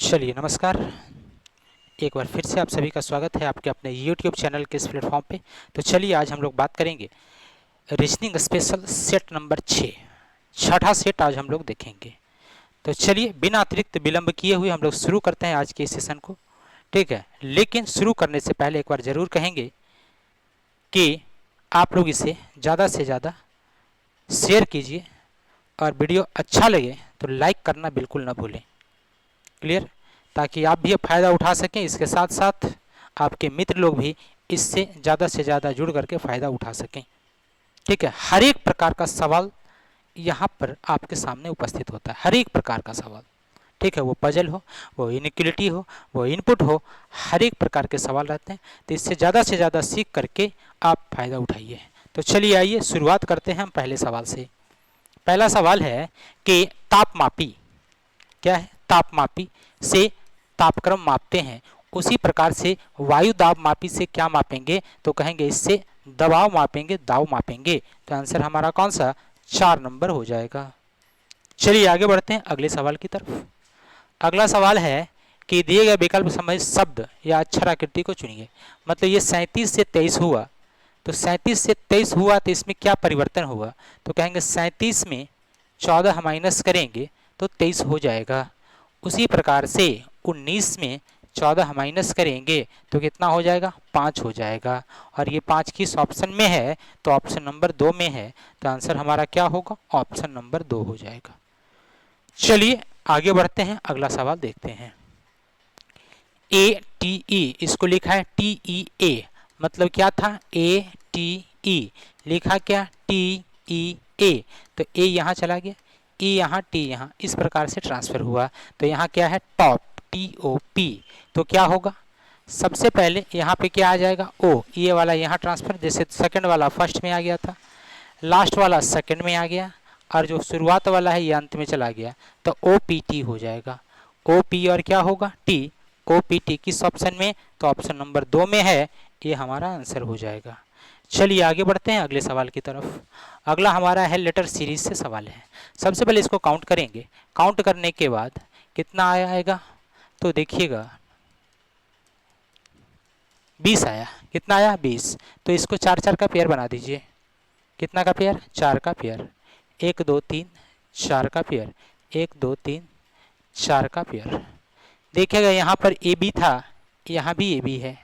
चलिए नमस्कार। एक बार फिर से आप सभी का स्वागत है आपके अपने YouTube चैनल के इस प्लेटफॉर्म पे। तो चलिए आज हम लोग बात करेंगे रीजनिंग स्पेशल सेट नंबर 6, छठा सेट आज हम लोग देखेंगे। तो चलिए बिना अतिरिक्त विलंब किए हुए हम लोग शुरू करते हैं आज के इस सेशन को। ठीक है, लेकिन शुरू करने से पहले एक बार ज़रूर कहेंगे कि आप लोग इसे ज़्यादा से ज़्यादा शेयर कीजिए और वीडियो अच्छा लगे तो लाइक करना बिल्कुल ना भूलें। क्लियर? ताकि आप भी फ़ायदा उठा सकें, इसके साथ साथ आपके मित्र लोग भी इससे ज़्यादा से ज़्यादा जुड़ करके फ़ायदा उठा सकें। ठीक है, हर एक प्रकार का सवाल यहाँ पर आपके सामने उपस्थित होता है, हर एक प्रकार का सवाल। ठीक है, वो पजल हो, वो इनइक्वलिटी हो, वो इनपुट हो, हर एक प्रकार के सवाल रहते हैं। तो इससे ज़्यादा से ज़्यादा सीख करके आप फ़ायदा उठाइए। तो चलिए आइए शुरुआत करते हैं हम पहले सवाल से। पहला सवाल है कि तापमापी क्या है? तापमापी से तापक्रम मापते हैं, उसी प्रकार से वायु दाब मापी से क्या मापेंगे? तो कहेंगे इससे दबाव मापेंगे, दाब मापेंगे। तो आंसर हमारा कौन सा? 4 नंबर हो जाएगा। चलिए आगे बढ़ते हैं अगले सवाल की तरफ। अगला सवाल है कि दिए गए विकल्प संबंधित शब्द या अक्षर आकृति को चुनिए। मतलब ये 37 से 23 हुआ, तो 37 से 23 हुआ तो इसमें क्या परिवर्तन हुआ? तो कहेंगे 37 में 14 माइनस करेंगे तो 23 हो जाएगा। उसी प्रकार से 19 में 14 माइनस करेंगे तो कितना हो जाएगा? 5 हो जाएगा। और ये 5 किस ऑप्शन में है? तो ऑप्शन नंबर 2 में है। तो आंसर हमारा क्या होगा? ऑप्शन नंबर 2 हो जाएगा। चलिए आगे बढ़ते हैं, अगला सवाल देखते हैं। ATE इसको लिखा है TEA, मतलब क्या था? ATE लिखा क्या? TEA। तो ए यहाँ चला गया, ई यहाँ, टी यहाँ, इस प्रकार से ट्रांसफर हुआ। तो यहाँ क्या है? Top, TOP। तो क्या होगा? सबसे पहले यहाँ पे क्या आ जाएगा? ओ, ये वाला यहाँ ट्रांसफर, जैसे सेकंड वाला फर्स्ट में आ गया था, लास्ट वाला सेकंड में आ गया, और जो शुरुआत वाला है ये अंत में चला गया। तो OPT हो जाएगा। OP और क्या होगा? टी। OPT किस ऑप्शन में? तो ऑप्शन नंबर 2 में है। ये हमारा आंसर हो जाएगा। चलिए आगे बढ़ते हैं अगले सवाल की तरफ। अगला हमारा है लेटर सीरीज से सवाल है। सबसे पहले इसको काउंट करेंगे। काउंट करने के बाद कितना आएगा? तो देखिएगा 20 आया। कितना आया? 20। तो इसको 4 का पेयर बना दीजिए। कितना का पेयर? 4 का पेयर। 1 2 3 4 का पेयर, 1 2 3 4 का पेयर। देखिएगा यहाँ पर ए बी था, यहाँ भी ए बी है,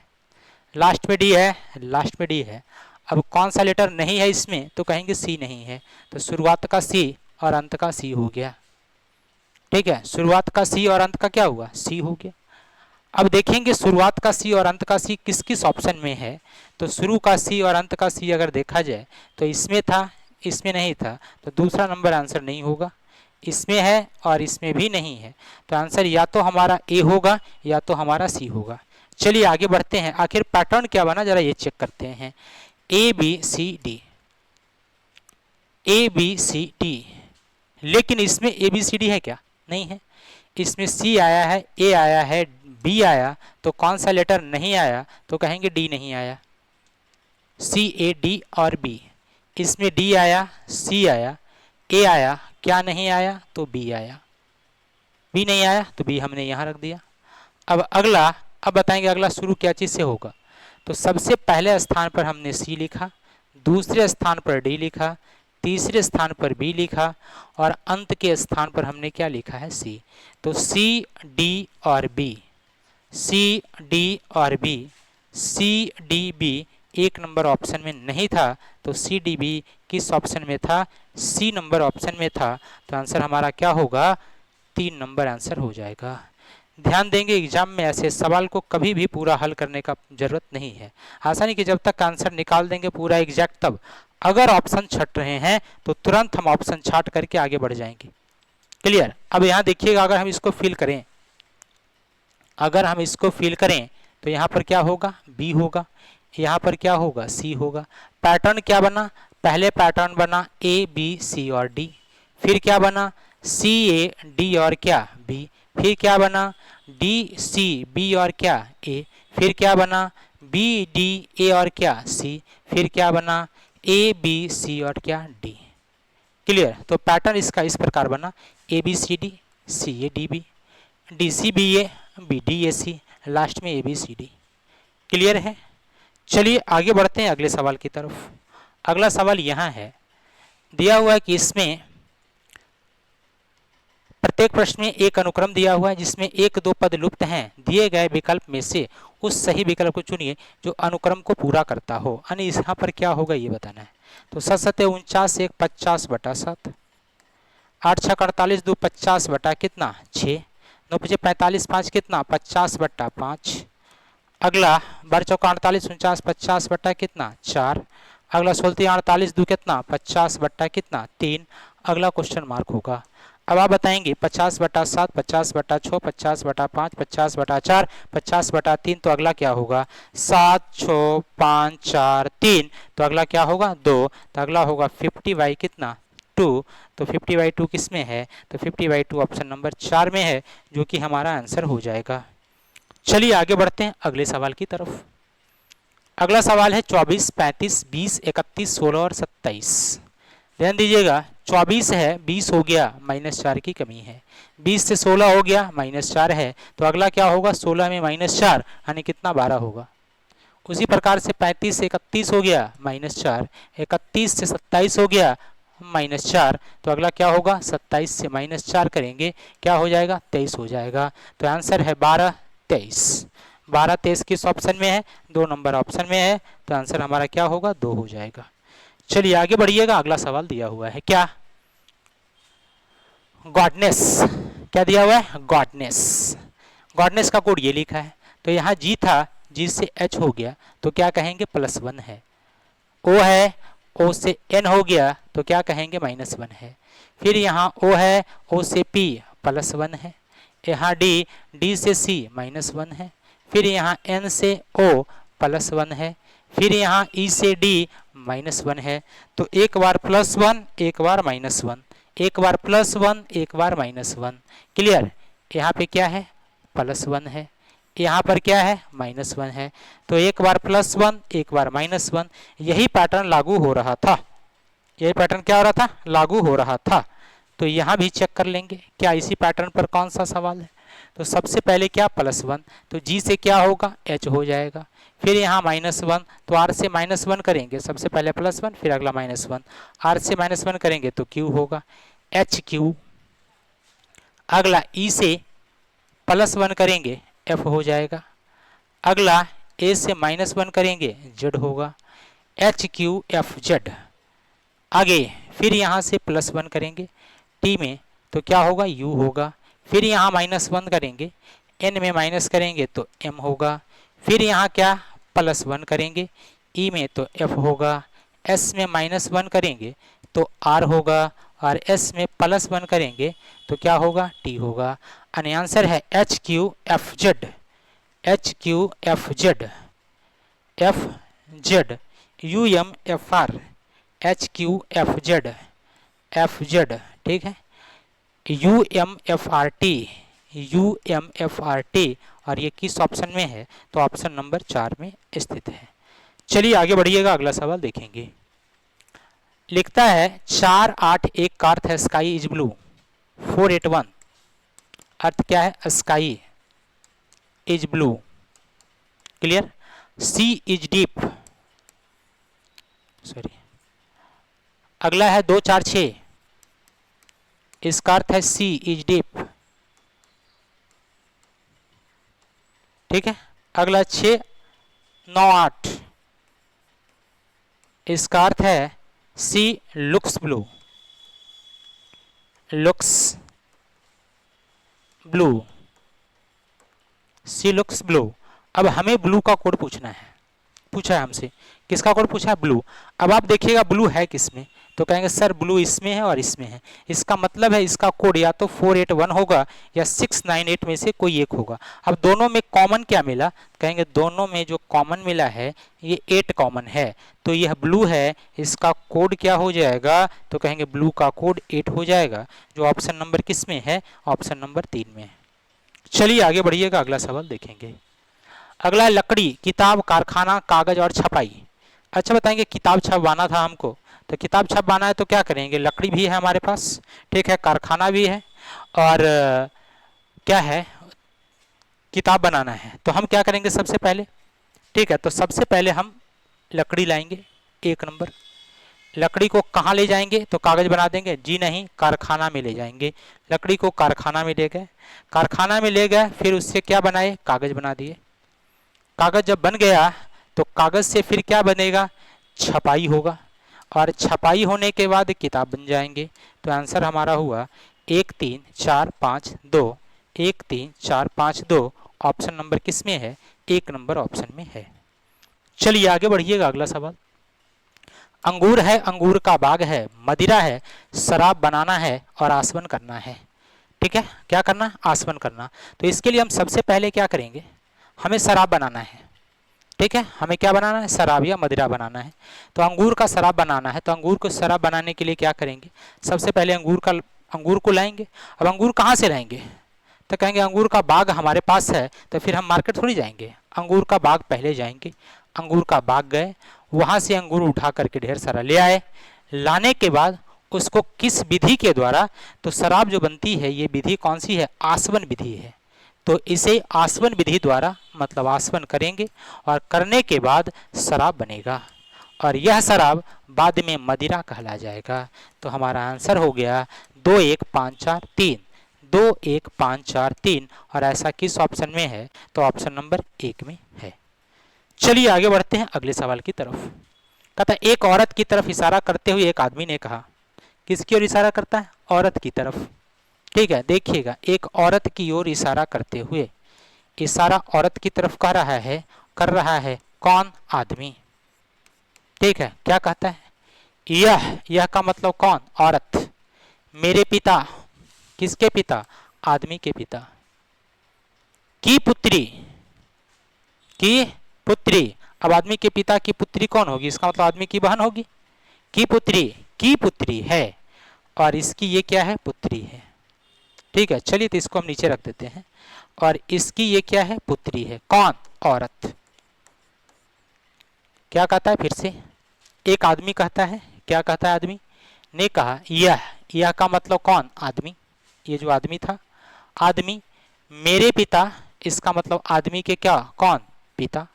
लास्ट में डी है, लास्ट में डी है। अब कौन सा लेटर नहीं है इसमें? तो कहेंगे सी नहीं है। तो शुरुआत का सी और अंत का सी हो गया। ठीक है, शुरुआत का सी और अंत का क्या हुआ? सी हो गया। अब देखेंगे शुरुआत का सी और अंत का सी किस किस ऑप्शन में है। तो शुरू का सी और अंत का सी अगर देखा जाए तो इसमें था, इसमें नहीं था, तो दूसरा नंबर आंसर नहीं होगा। इसमें है और इसमें भी नहीं है। तो आंसर या तो हमारा ए होगा या तो हमारा सी होगा। चलिए आगे बढ़ते हैं, आखिर पैटर्न क्या बना जरा ये चेक करते हैं। A B C D, A B C D, लेकिन इसमें ए बी सी डी है क्या? नहीं है। इसमें सी आया है, ए आया है, बी आया, तो कौन सा लेटर नहीं आया? तो कहेंगे डी नहीं आया। सी ए डी और बी, इसमें डी आया, सी आया, ए आया, क्या नहीं आया? तो बी आया। बी नहीं आया तो बी हमने यहाँ रख दिया। अब अगला, अब बताएंगे अगला शुरू क्या चीज़ से होगा। तो सबसे पहले स्थान पर हमने सी लिखा, दूसरे स्थान पर डी लिखा, तीसरे स्थान पर बी लिखा, और अंत के स्थान पर हमने क्या लिखा है? सी। तो सी डी और बी, सी डी और बी, सी डी बी एक नंबर ऑप्शन में नहीं था, तो सी डी बी किस ऑप्शन में था? सी नंबर ऑप्शन में था। तो आंसर हमारा क्या होगा? 3 नंबर आंसर हो जाएगा। ध्यान देंगे एग्जाम में ऐसे सवाल को कभी भी पूरा हल करने का जरूरत नहीं है। आसानी कि जब तक आंसर निकाल देंगे पूरा एग्जैक्ट, तब अगर ऑप्शन छट रहे हैं तो तुरंत हम ऑप्शन छाट करके आगे बढ़ जाएंगे। क्लियर? अब यहाँ देखिएगा, अगर हम इसको फिल करें, अगर हम इसको फिल करें तो यहाँ पर क्या होगा? बी होगा, यहाँ पर क्या होगा? सी होगा। पैटर्न क्या बना? पहले पैटर्न बना ए बी सी और डी, फिर क्या बना? सी ए डी और क्या? बी, फिर क्या बना? डी सी बी और क्या? ए, फिर क्या बना? बी डी ए और क्या? सी, फिर क्या बना? ए बी सी और क्या? डी। क्लियर? तो पैटर्न इसका इस प्रकार बना, A B C D, C A D B, DC BA, BD AC, last में ABCD। क्लियर है? चलिए आगे बढ़ते हैं अगले सवाल की तरफ। अगला सवाल यहाँ है, दिया हुआ है कि इसमें प्रत्येक प्रश्न में एक अनुक्रम दिया हुआ है जिसमें एक दो पद लुप्त हैं। दिए गए विकल्प में से उस सही विकल्प को चुनिए जो अनुक्रम को पूरा करता हो। यानी यहाँ पर क्या होगा ये बताना है। तो 7 7 49, 1 50 बटा 7, 8 6 48, 2 50 बटा कितना 6, 9 5 45, 5 कितना 50 बटा 5। अगला 12 चौका 48, 49 50 बटा कितना 4। अगला 16 48, 2 कितना 50 बटा कितना 3। अगला क्वेश्चन मार्क होगा। अब आप बताएंगे 50 बटा 7, 50 बटा 6, 50 बटा 5, 50 बटा 4, 50 बटा 3, तो अगला क्या होगा 7 6 5 4 3, तो अगला क्या होगा 2, तो अगला होगा 50/2 कितना 2। तो 50/2 किस में है? तो 50/2 ऑप्शन नंबर 4 में है, जो कि हमारा आंसर हो जाएगा। चलिए आगे बढ़ते हैं अगले सवाल की तरफ। अगला सवाल है 24 35 20 31 16 और 27। ध्यान दीजिएगा 24 है, 20 हो गया, -4 की कमी है। 20 से 16 हो गया, -4 है, तो अगला क्या होगा 16 में -4 यानी कितना 12 होगा। उसी प्रकार से 35 से 31 हो गया, -4, 31 से 27 हो गया, -4, तो अगला क्या होगा 27 से -4 करेंगे, क्या हो जाएगा 23 हो जाएगा। तो आंसर है 12 23। 12 23 किस ऑप्शन में है? 2 नंबर ऑप्शन में है, तो आंसर हमारा क्या होगा 2 हो जाएगा। चलिए आगे बढ़िएगा। अगला सवाल दिया हुआ है क्या, गॉडनेस। क्या दिया हुआ है? गॉडनेस। गॉडनेस का कोड ये लिखा है, तो यहाँ G था, G से H हो गया, तो क्या कहेंगे +1 है। O है, O से N हो गया, तो क्या कहेंगे -1 है। फिर यहाँ O है, O से P +1 है। यहाँ D, D से C -1 है। फिर यहाँ N से O +1 है। फिर यहाँ E से D -1 है। तो एक बार +1 एक बार -1, एक बार +1 एक बार -1। क्लियर? यहाँ पे क्या है +1 है, यहाँ पर क्या है -1 है। तो एक बार +1 एक बार -1, यही पैटर्न लागू हो रहा था। यही पैटर्न क्या हो रहा था? लागू हो रहा था। तो यहाँ भी चेक कर लेंगे क्या इसी पैटर्न पर कौन सा सवाल है। तो सबसे पहले क्या +1, तो G से क्या होगा H हो जाएगा। फिर यहाँ -1, तो R से -1 करेंगे, सबसे पहले +1 फिर अगला -1, R से -1 करेंगे तो Q होगा HQ। अगला E से +1 करेंगे F हो जाएगा। अगला A से -1 करेंगे Z होगा HQFZ। आगे फिर यहाँ से +1 करेंगे T में तो क्या होगा U होगा। फिर यहाँ -1 करेंगे, N में माइनस करेंगे तो M होगा। फिर यहाँ क्या +1 करेंगे E में तो F होगा। S में -1 करेंगे तो R होगा, और S में +1 करेंगे तो क्या होगा T होगा। यानी आंसर है HQFZ। HQFZ, FZ, UMFR, HQFZ, FZ, ठीक है। UMFRT, UMFRT, और ये किस ऑप्शन में है? तो ऑप्शन नंबर 4 में स्थित है। चलिए आगे बढ़िएगा, अगला सवाल देखेंगे। लिखता है 481 का अर्थ है स्काई इज ब्लू। 481 अर्थ क्या है? Sky is blue. Clear? Sea is deep, sorry. अगला है 246, इसका अर्थ है सी इज डीप, ठीक है। अगला 698, इसका अर्थ है सी लुक्स ब्लू, लुक्स ब्लू, सी लुक्स ब्लू। अब हमें ब्लू का कोड पूछना है, पूछा है हमसे। किसका कोड पूछा है? ब्लू। अब आप देखिएगा ब्लू है किसमें, तो कहेंगे सर ब्लू इसमें है और इसमें है। इसका मतलब है इसका कोड या तो 481 होगा या 698 में से कोई एक होगा। अब दोनों में कॉमन क्या मिला? कहेंगे दोनों में जो कॉमन मिला है ये 8 कॉमन है, तो यह ब्लू है, इसका कोड क्या हो जाएगा? तो कहेंगे ब्लू का कोड 8 हो जाएगा, जो ऑप्शन नंबर किस में है? ऑप्शन नंबर 3 में है। चलिए आगे बढ़िएगा, अगला सवाल देखेंगे। अगला है लकड़ी, किताब, कारखाना, कागज और छपाई। अच्छा बताएंगे किताब छपवाना था हमको, तो किताब छपवाना है तो क्या करेंगे? लकड़ी भी है हमारे पास, ठीक है, कारखाना भी है, और क्या है किताब बनाना है तो हम क्या करेंगे सबसे पहले, ठीक है, तो सबसे पहले हम लकड़ी लाएंगे। 1 नंबर, लकड़ी को कहाँ ले जाएंगे तो कागज बना देंगे, जी नहीं, कारखाना में ले जाएंगे। लकड़ी को कारखाना में ले गए, कारखाना में ले गए, फिर उससे क्या बनाए, कागज बना दिए। कागज जब बन गया तो कागज से फिर क्या बनेगा, छपाई होगा, और छपाई होने के बाद किताब बन जाएंगे। तो आंसर हमारा हुआ 1 3 4 5 2, 1 3 4 5 2। ऑप्शन नंबर किस में है, 1 नंबर ऑप्शन में है। चलिए आगे बढ़िएगा, अगला सवाल। अंगूर है, अंगूर का बाग है, मदिरा है, शराब बनाना है और आसवन करना है। ठीक है, क्या करना, आसवन करना। तो इसके लिए हम सबसे पहले क्या करेंगे, हमें शराब बनाना है। ठीक है, हमें क्या बनाना है, शराब या मदिरा बनाना है। तो अंगूर का शराब बनाना है, तो अंगूर को शराब बनाने के लिए क्या करेंगे, सबसे पहले अंगूर को लाएंगे। अब अंगूर कहाँ से लाएंगे, तो कहेंगे अंगूर का बाग हमारे पास है, तो फिर हम मार्केट थोड़ी जाएंगे, अंगूर का बाग पहले जाएंगे। अंगूर का बाग गए, वहाँ से अंगूर उठा करके ढेर सारा ले आए। लाने के बाद उसको किस विधि के द्वारा, तो शराब जो बनती है ये विधि कौन सी है, आसवन विधि है। तो इसे आसवन विधि द्वारा मतलब आसवन करेंगे, और करने के बाद शराब बनेगा, और यह शराब बाद में मदिरा कहला जाएगा। तो हमारा आंसर हो गया 2 1 5 4 3, 2 1 5 4 3। और ऐसा किस ऑप्शन में है, तो ऑप्शन नंबर 1 में है। चलिए आगे बढ़ते हैं अगले सवाल की तरफ। कहता है एक औरत की तरफ इशारा करते हुए एक आदमी ने कहा, किसकी ओर इशारा करता है, औरत की तरफ। ठीक है, देखिएगा, एक औरत की ओर इशारा करते हुए, इशारा औरत की तरफ कर रहा है कौन, आदमी। ठीक है, क्या कहता है, यह का मतलब कौन, औरत। मेरे पिता, किसके पिता, आदमी के पिता। की पुत्री, की पुत्री। अब आदमी के पिता की पुत्री कौन होगी, इसका मतलब आदमी की बहन होगी। की पुत्री है, और इसकी ये क्या है, पुत्री है। ठीक है, चलिए तो इसको हम नीचे रख देते हैं, और इसकी ये क्या है, पुत्री है, कौन, औरत। क्या कहता है, फिर से एक आदमी कहता है, क्या कहता है, आदमी ने कहा, यह का मतलब कौन, आदमी, ये जो आदमी था, आदमी। मेरे पिता, इसका मतलब आदमी के क्या, कौन, पिता।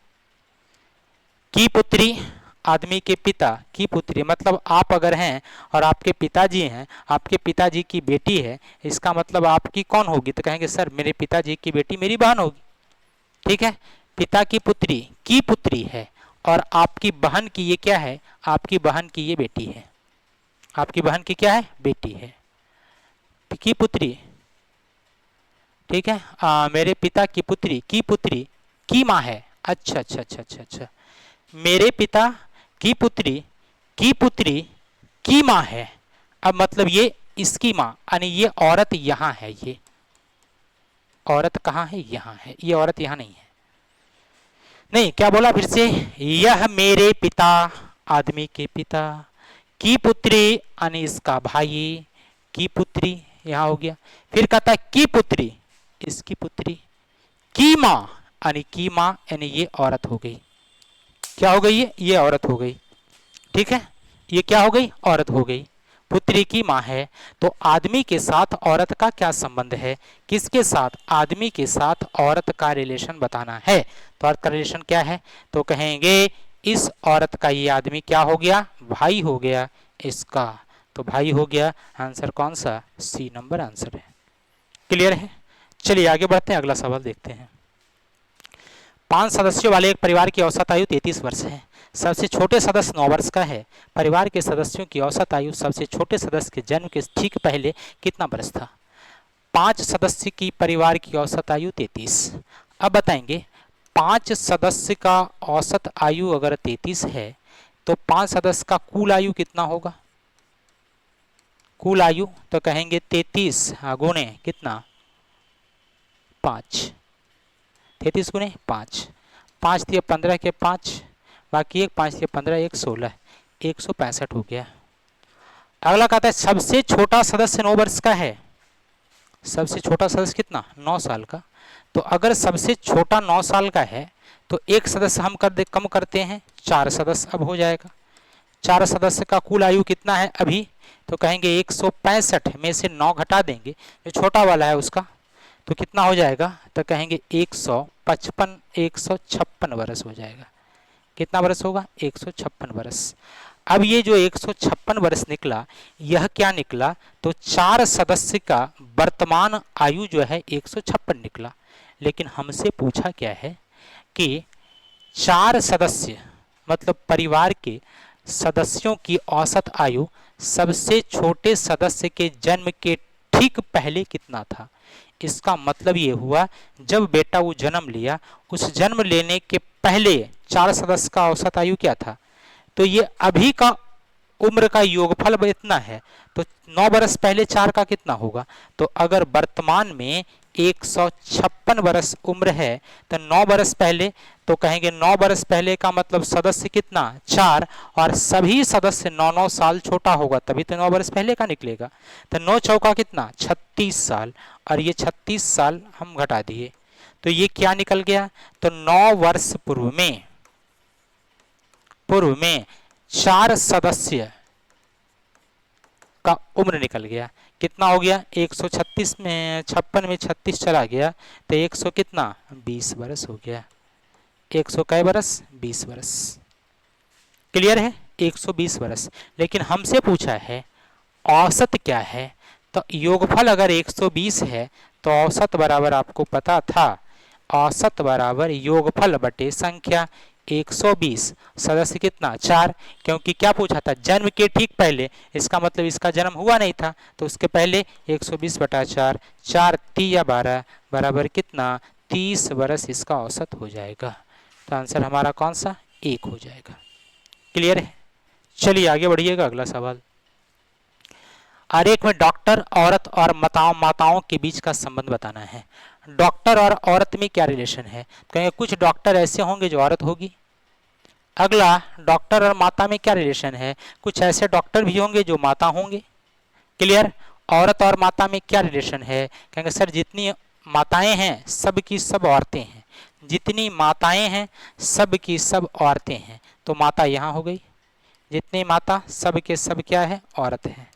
की पुत्री, आदमी के पिता की पुत्री, मतलब आप अगर हैं और आपके पिताजी हैं, आपके पिताजी की बेटी है, इसका मतलब आपकी कौन होगी, तो कहेंगे सर मेरे पिताजी की बेटी मेरी बहन होगी। ठीक है, पिता की पुत्री है, और आपकी बहन की ये क्या है, आपकी बहन की ये बेटी है, आपकी बहन की क्या है, बेटी है, की पुत्री। ठीक है, मेरे पिता की पुत्री की माँ है। अच्छा अच्छा अच्छा अच्छा अच्छा, मेरे पिता की पुत्री की माँ है। अब मतलब ये इसकी माँ, यानी ये औरत यहाँ है, ये औरत कहाँ है, यहाँ है, ये औरत यहाँ नहीं है। नहीं, क्या बोला फिर से, यह मेरे पिता, आदमी के पिता, की पुत्री यानी इसका भाई, की पुत्री यहाँ हो गया। फिर कहता है की पुत्री, इसकी पुत्री, की माँ यानी की माँ, यानी ये औरत हो गई। क्या हो गई, ये औरत हो गई। ठीक है, ये क्या हो गई, औरत हो गई, पुत्री की माँ है। तो आदमी के साथ औरत का क्या संबंध है, किसके साथ, आदमी के साथ औरत का रिलेशन बताना है। तो औरत का रिलेशन क्या है, तो कहेंगे इस औरत का ये आदमी क्या हो गया, भाई हो गया इसका। तो भाई हो गया, आंसर कौन सा, सी नंबर आंसर है। क्लियर है, चलिए आगे बढ़ते हैं, अगला सवाल देखते हैं। 5 सदस्यों वाले एक परिवार की औसत आयु 33 वर्ष है। सबसे छोटे सदस्य 9 वर्ष का है। परिवार के सदस्यों की औसत आयु सबसे छोटे सदस्य के जन्म के ठीक पहले कितना वर्ष था। 5 सदस्य की परिवार की औसत आयु 33। अब बताएंगे 5 सदस्य का औसत आयु अगर 33 है तो 5 सदस्य का कुल आयु कितना होगा, कुल आयु तो कहेंगे 33 गुणे कितना, 5, 33 गुणे 5, 5 दिए 15 के 5, बाकी 1, 5 दिए 15, 1 16, 165 हो गया। अगला कहता है सबसे छोटा सदस्य 9 वर्ष का है। सबसे छोटा सदस्य कितना, 9 साल का। तो अगर सबसे छोटा 9 साल का है तो एक सदस्य हम कम करते हैं, 4 सदस्य अब हो जाएगा। 4 सदस्य का कुल आयु कितना है अभी, तो कहेंगे 165 में से 9 घटा देंगे, जो छोटा वाला है उसका, तो कितना हो जाएगा, तो कहेंगे 156 वर्ष हो जाएगा। कितना वर्ष होगा, 156 वर्ष। अब ये जो 156 वर्ष निकला, यह क्या निकला, तो 4 सदस्य का वर्तमान आयु जो है 156 निकला। लेकिन हमसे पूछा क्या है कि 4 सदस्य मतलब परिवार के सदस्यों की औसत आयु सबसे छोटे सदस्य के जन्म के ठीक पहले कितना था। इसका मतलब ये हुआ, जब बेटा वो जन्म लिया, उस जन्म लेने के पहले 4 सदस्य का औसत आयु क्या था, तो ये अभी का उम्र का योगफल इतना है, तो 9 वर्ष पहले 4 का कितना होगा। तो अगर वर्तमान में 156 वर्ष उम्र है, तो 9 वर्ष पहले, तो कहेंगे 9 वर्ष पहले का मतलब सदस्य कितना, 4, और सभी सदस्य 9-9 साल छोटा होगा, तभी तो 9 वर्ष पहले का निकलेगा। तो 9 चौका कितना, 36 साल, और ये 36 साल हम घटा दिए, तो ये क्या निकल गया, तो 9 वर्ष पूर्व में 4 सदस्य का उम्र निकल गया। कितना हो गया, 136 में 56 में 36 चला गया, तो 100 कितना, 20 वर्ष हो गया। 100 कै वर्ष, 20 वर्ष। क्लियर है, 120 वर्ष। लेकिन हमसे पूछा है औसत क्या है, तो योगफल अगर 120 है तो औसत बराबर आपको पता था, औसत बराबर योगफल बटे संख्या 120, सदस्य कितना, 4, क्योंकि क्या पूछा था, जन्म के ठीक पहले, इसका मतलब इसका जन्म हुआ नहीं था, तो उसके पहले 120 बटा 4, 4 3 12 बराबर कितना, 30 वर्ष इसका औसत हो जाएगा। तो आंसर हमारा कौन सा, 1 हो जाएगा। क्लियर है, चलिए आगे बढ़िएगा, अगला सवाल। आरेख में डॉक्टर, औरत और माताओं के बीच का संबंध बताना है। डॉक्टर और औरत में क्या रिलेशन है, कहेंगे कुछ डॉक्टर ऐसे होंगे जो औरत होगी। अगला, डॉक्टर और माता में क्या रिलेशन है, कुछ ऐसे डॉक्टर भी होंगे जो माता होंगे। क्लियर, औरत और माता में क्या रिलेशन है, कहेंगे सर जितनी माताएं हैं सब की सब औरतें हैं, जितनी माताएं हैं सब की सब औरतें हैं, तो माता यहाँ हो गई, जितनी माता सब के सब क्या है, औरत है।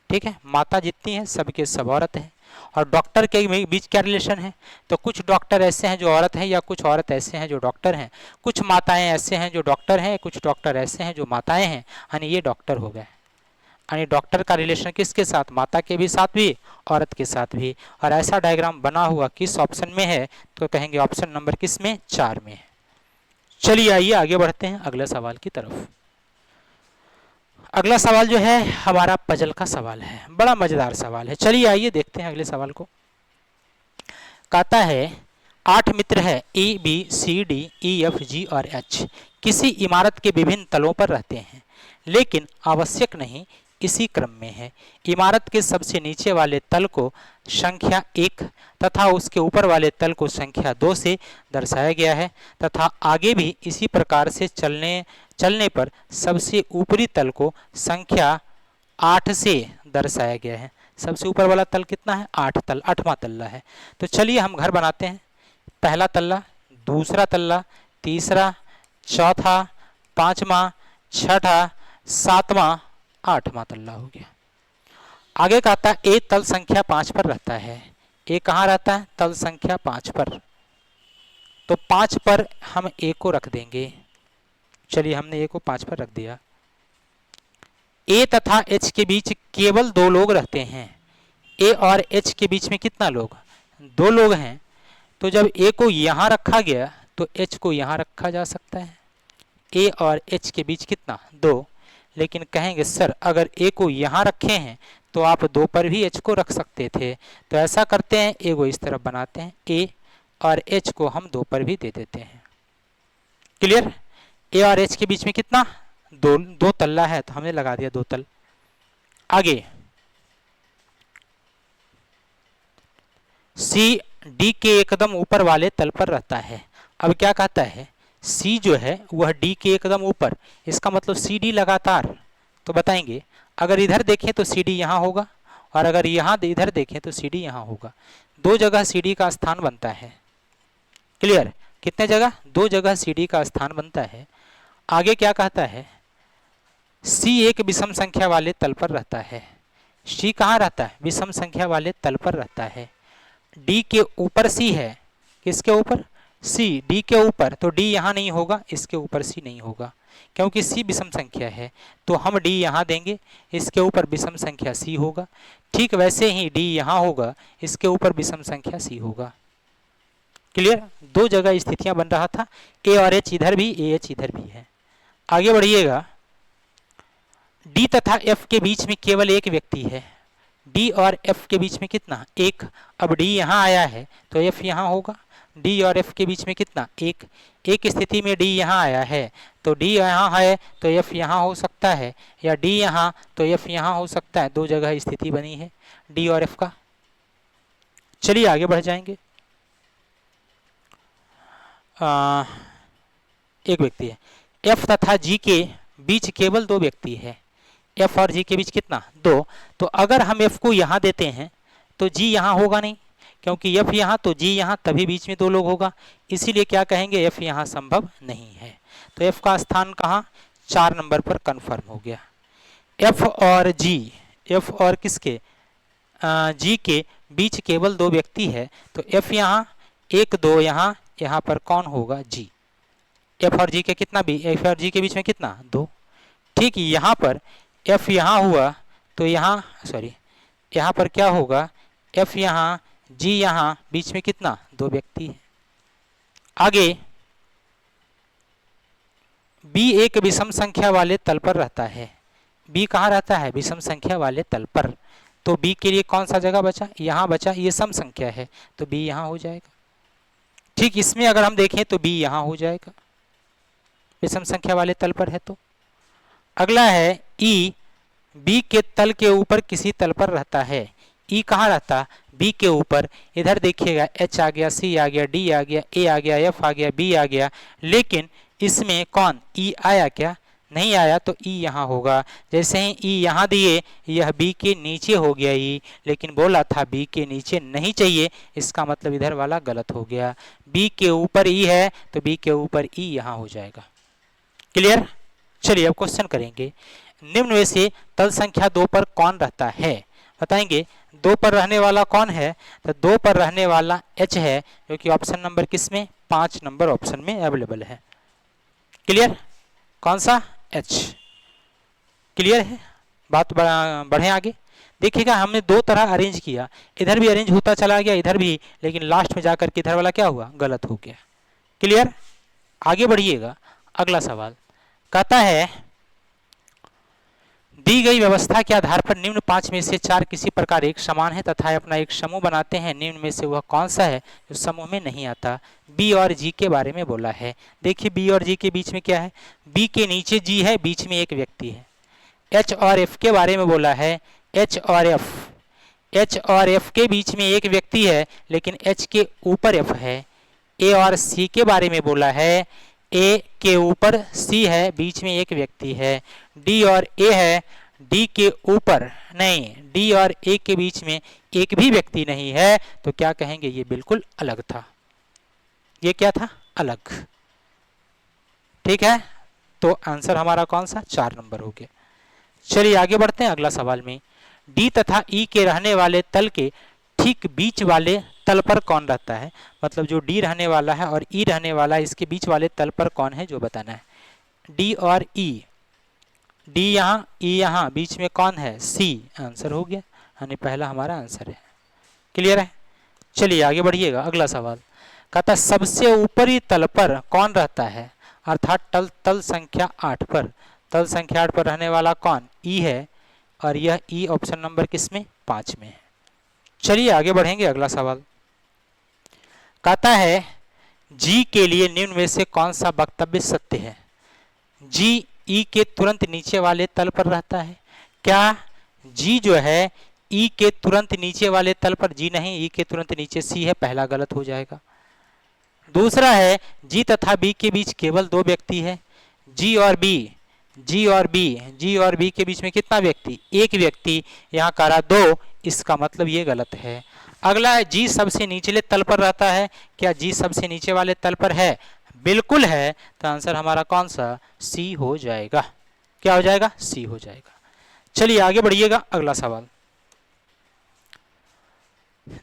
ठीक है, माता जितनी है सब के सब औरत है। और डॉक्टर के बीच क्या रिलेशन है, तो कुछ डॉक्टर ऐसे हैं जो औरत हैं, या कुछ औरत ऐसे हैं जो डॉक्टर हैं, कुछ माताएं ऐसे हैं जो डॉक्टर हैं, कुछ डॉक्टर ऐसे हैं जो माताएं हैं, यानी ये डॉक्टर हो गए। यानी डॉक्टर का रिलेशन किसके साथ, माता के भी साथ भी, औरत के साथ भी। और ऐसा डायग्राम बना हुआ किस ऑप्शन में है, तो कहेंगे ऑप्शन नंबर किस में, 4 में है। चलिए आइए आगे बढ़ते हैं अगले सवाल की तरफ। अगला सवाल जो है हमारा पजल का सवाल है, बड़ा मजेदार सवाल है। चलिए आइए देखते हैं अगले सवाल को। कहता है 8 मित्र है ABCDEFG और H, किसी इमारत के विभिन्न तलों पर रहते हैं, लेकिन आवश्यक नहीं इसी क्रम में है। इमारत के सबसे नीचे वाले तल को संख्या 1 तथा उसके ऊपर वाले तल को संख्या 2 से दर्शाया गया है, तथा आगे भी इसी प्रकार से चलने पर सबसे ऊपरी तल को संख्या 8 से दर्शाया गया है। सबसे ऊपर वाला तल कितना है, 8वां तल्ला है। तो चलिए हम घर बनाते हैं। पहला तल्ला, दूसरा तल्ला, तीसरा, चौथा, 5वां, 6ठा, 7वां, 8वां तल्ला हो गया। आगे कहता है ए तल संख्या 5 पर रहता है। ए कहाँ रहता है, तल संख्या 5 पर। तो 5 पर हम ए को रख देंगे। चलिए हमने ए को 5 पर रख दिया। ए तथा एच के बीच केवल 2 लोग रहते हैं। ए और एच के बीच में कितना लोग, 2 लोग हैं। तो जब ए को यहाँ रखा गया तो एच को यहाँ रखा जा सकता है। ए और एच के बीच कितना, 2। लेकिन कहेंगे सर अगर ए को यहाँ रखे हैं तो आप 2 पर भी एच को रख सकते थे। तो ऐसा करते हैं, ए को इस तरफ बनाते हैं, ए और एच को हम 2 पर भी दे देते हैं। क्लियर, ए और एच के बीच में कितना, 2 तल्ला है, तो हमने लगा दिया 2 तल। आगे सी डी के एकदम ऊपर वाले तल पर रहता है। अब क्या कहता है, सी जो है वह डी के एकदम ऊपर, इसका मतलब सी डी लगातार। तो बताएंगे अगर इधर देखें तो सी डी यहाँ होगा, और अगर यहाँ इधर देखें तो सी डी यहाँ होगा। 2 जगह सी डी का स्थान बनता है। क्लियर, कितने जगह, 2 जगह सी डी का स्थान बनता है। आगे क्या कहता है, सी एक विषम संख्या वाले तल पर रहता है। सी कहाँ रहता है, विषम संख्या वाले तल पर रहता है। डी के ऊपर सी है, किसके ऊपर, सी, डी के ऊपर, तो डी यहाँ नहीं होगा, इसके ऊपर सी नहीं होगा क्योंकि सी विषम संख्या है, तो हम डी यहाँ देंगे, इसके ऊपर विषम संख्या सी होगा। ठीक वैसे ही डी यहाँ होगा, इसके ऊपर विषम संख्या सी होगा। क्लियर, दो जगह स्थितियां बन रहा था, ए और एच इधर भी, ए एच इधर भी है। आगे बढ़िएगा, डी तथा एफ के बीच में केवल एक व्यक्ति है, डी और एफ के बीच में कितना, एक। अब डी यहाँ आया है तो एफ यहाँ होगा, डी और एफ के बीच में कितना, एक। एक स्थिति में डी यहाँ आया है तो डी यहाँ है तो एफ यहाँ हो सकता है, या डी यहाँ तो एफ यहाँ हो सकता है, दो जगह स्थिति बनी है डी और एफ का। चलिए आगे बढ़ जाएंगे। एक व्यक्ति है, एफ तथा जी के बीच केवल दो व्यक्ति है, एफ और जी के बीच कितना, दो। तो अगर हम एफ को यहाँ देते हैं तो जी यहाँ होगा नहीं, क्योंकि एफ यहाँ तो जी यहाँ, तभी बीच में दो लोग होगा, इसीलिए क्या कहेंगे, एफ यहाँ संभव नहीं है। तो एफ का स्थान कहाँ, 4 नंबर पर कंफर्म हो गया। एफ और जी, एफ और किसके, जी के बीच केवल दो व्यक्ति है, तो एफ यहाँ, एक दो यहाँ, यहाँ पर कौन होगा, जी। एफ और जी के कितना भी, एफ और जी के बीच में कितना, दो। ठीक, यहाँ पर एफ यहाँ हुआ तो यहाँ, सॉरी, यहाँ पर क्या होगा, एफ यहाँ, जी यहाँ, बीच में कितना, दो व्यक्ति है। आगे, बी एक विषम संख्या वाले तल पर रहता है, बी कहाँ रहता है, विषम संख्या वाले तल पर, तो बी के लिए कौन सा जगह बचा, यहाँ बचा, ये सम संख्या है तो बी यहाँ हो जाएगा। ठीक, इसमें अगर हम देखें तो बी यहाँ हो जाएगा, विषम संख्या वाले तल पर है। तो अगला है ई, बी के तल के ऊपर किसी तल पर रहता है, ई कहाँ रहता, बी के ऊपर। इधर देखिएगा, एच आ गया, सी आ गया, डी आ गया, ए आ गया, एफ आ गया, बी आ गया, लेकिन इसमें कौन, ई आया क्या, नहीं आया, तो ई यहाँ होगा। जैसे ही ई यहाँ दिए, यह बी के नीचे हो गया ई, लेकिन बोला था बी के नीचे नहीं चाहिए, इसका मतलब इधर वाला गलत हो गया। बी के ऊपर ई है तो बी के ऊपर ई यहाँ हो जाएगा। क्लियर, चलिए अब क्वेश्चन करेंगे। निम्न में से तल संख्या 2 पर कौन रहता है, बताएंगे। 2 पर रहने वाला कौन है, तो 2 पर रहने वाला एच है, जो कि ऑप्शन नंबर किस में, 5 नंबर ऑप्शन में अवेलेबल है। क्लियर, कौन सा, एच। क्लियर है, बात बढ़े आगे। देखिएगा, हमने दो तरह अरेंज किया, इधर भी अरेंज होता चला गया, इधर भी, लेकिन लास्ट में जाकर के इधर वाला क्या हुआ, गलत हो गया। क्लियर, आगे बढ़िएगा। अगला सवाल कहता है, दी गई व्यवस्था के आधार पर निम्न 5 में से 4 किसी प्रकार एक समान है तथा अपना एक समूह बनाते हैं, निम्न में से वह कौन सा है जो समूह में नहीं आता। बी और जी के बारे में बोला है। देखिए, बी और जी के बीच में क्या है, बी के नीचे जी है, बीच में एक व्यक्ति है। एच और एफ के बारे में बोला है, एच और एफ, एच और एफ के बीच में एक व्यक्ति है, लेकिन एच के ऊपर एफ है। ए और सी के बारे में बोला है, ए के ऊपर सी है, बीच में एक व्यक्ति है। डी और ए है, डी के ऊपर नहीं, डी और ए के बीच में एक भी व्यक्ति नहीं है, तो क्या कहेंगे, ये बिल्कुल अलग था। ये क्या था, अलग। ठीक है, तो आंसर हमारा कौन सा, 4 नंबर हो गया। चलिए आगे बढ़ते हैं अगला सवाल में। डी तथा ई के रहने वाले तल के ठीक बीच वाले तल पर कौन रहता है, मतलब जो डी रहने वाला है और ई रहने वाला है, इसके बीच वाले तल पर कौन है जो बताना है। डी और ई, डी यहाँ, ई यहाँ, बीच में कौन है, सी। आंसर हो गया, यानी पहला हमारा आंसर है। क्लियर है, चलिए आगे बढ़िएगा। अगला सवाल कहता है, सबसे ऊपरी तल पर कौन रहता है, अर्थात तल संख्या 8 पर, तल संख्या 8 पर रहने वाला कौन, ई है, और यह ई ऑप्शन नंबर किसमें, 5 में है। चलिए आगे बढ़ेंगे। अगला सवाल कहता है, जी के लिए निम्न में से कौन सा वक्तव्य सत्य है। जी ई के तुरंत नीचे वाले तल पर रहता है। क्या जी जो है ई के तुरंत नीचे वाले तल पर, जी नहीं, ई के तुरंत नीचे सी है, पहला गलत हो जाएगा। दूसरा है, जी तथा बी के बीच केवल 2 व्यक्ति है। जी और बी, जी और बी, जी और बी के बीच में कितना व्यक्ति, एक व्यक्ति, यहाँ करा 2, इसका मतलब ये गलत है। अगला है, जी सबसे निचले तल पर रहता है। क्या जी सबसे नीचे वाले तल पर है, बिल्कुल है, तो आंसर हमारा कौन सा, सी हो जाएगा। क्या हो जाएगा, सी हो जाएगा। चलिए आगे बढ़िएगा। अगला सवाल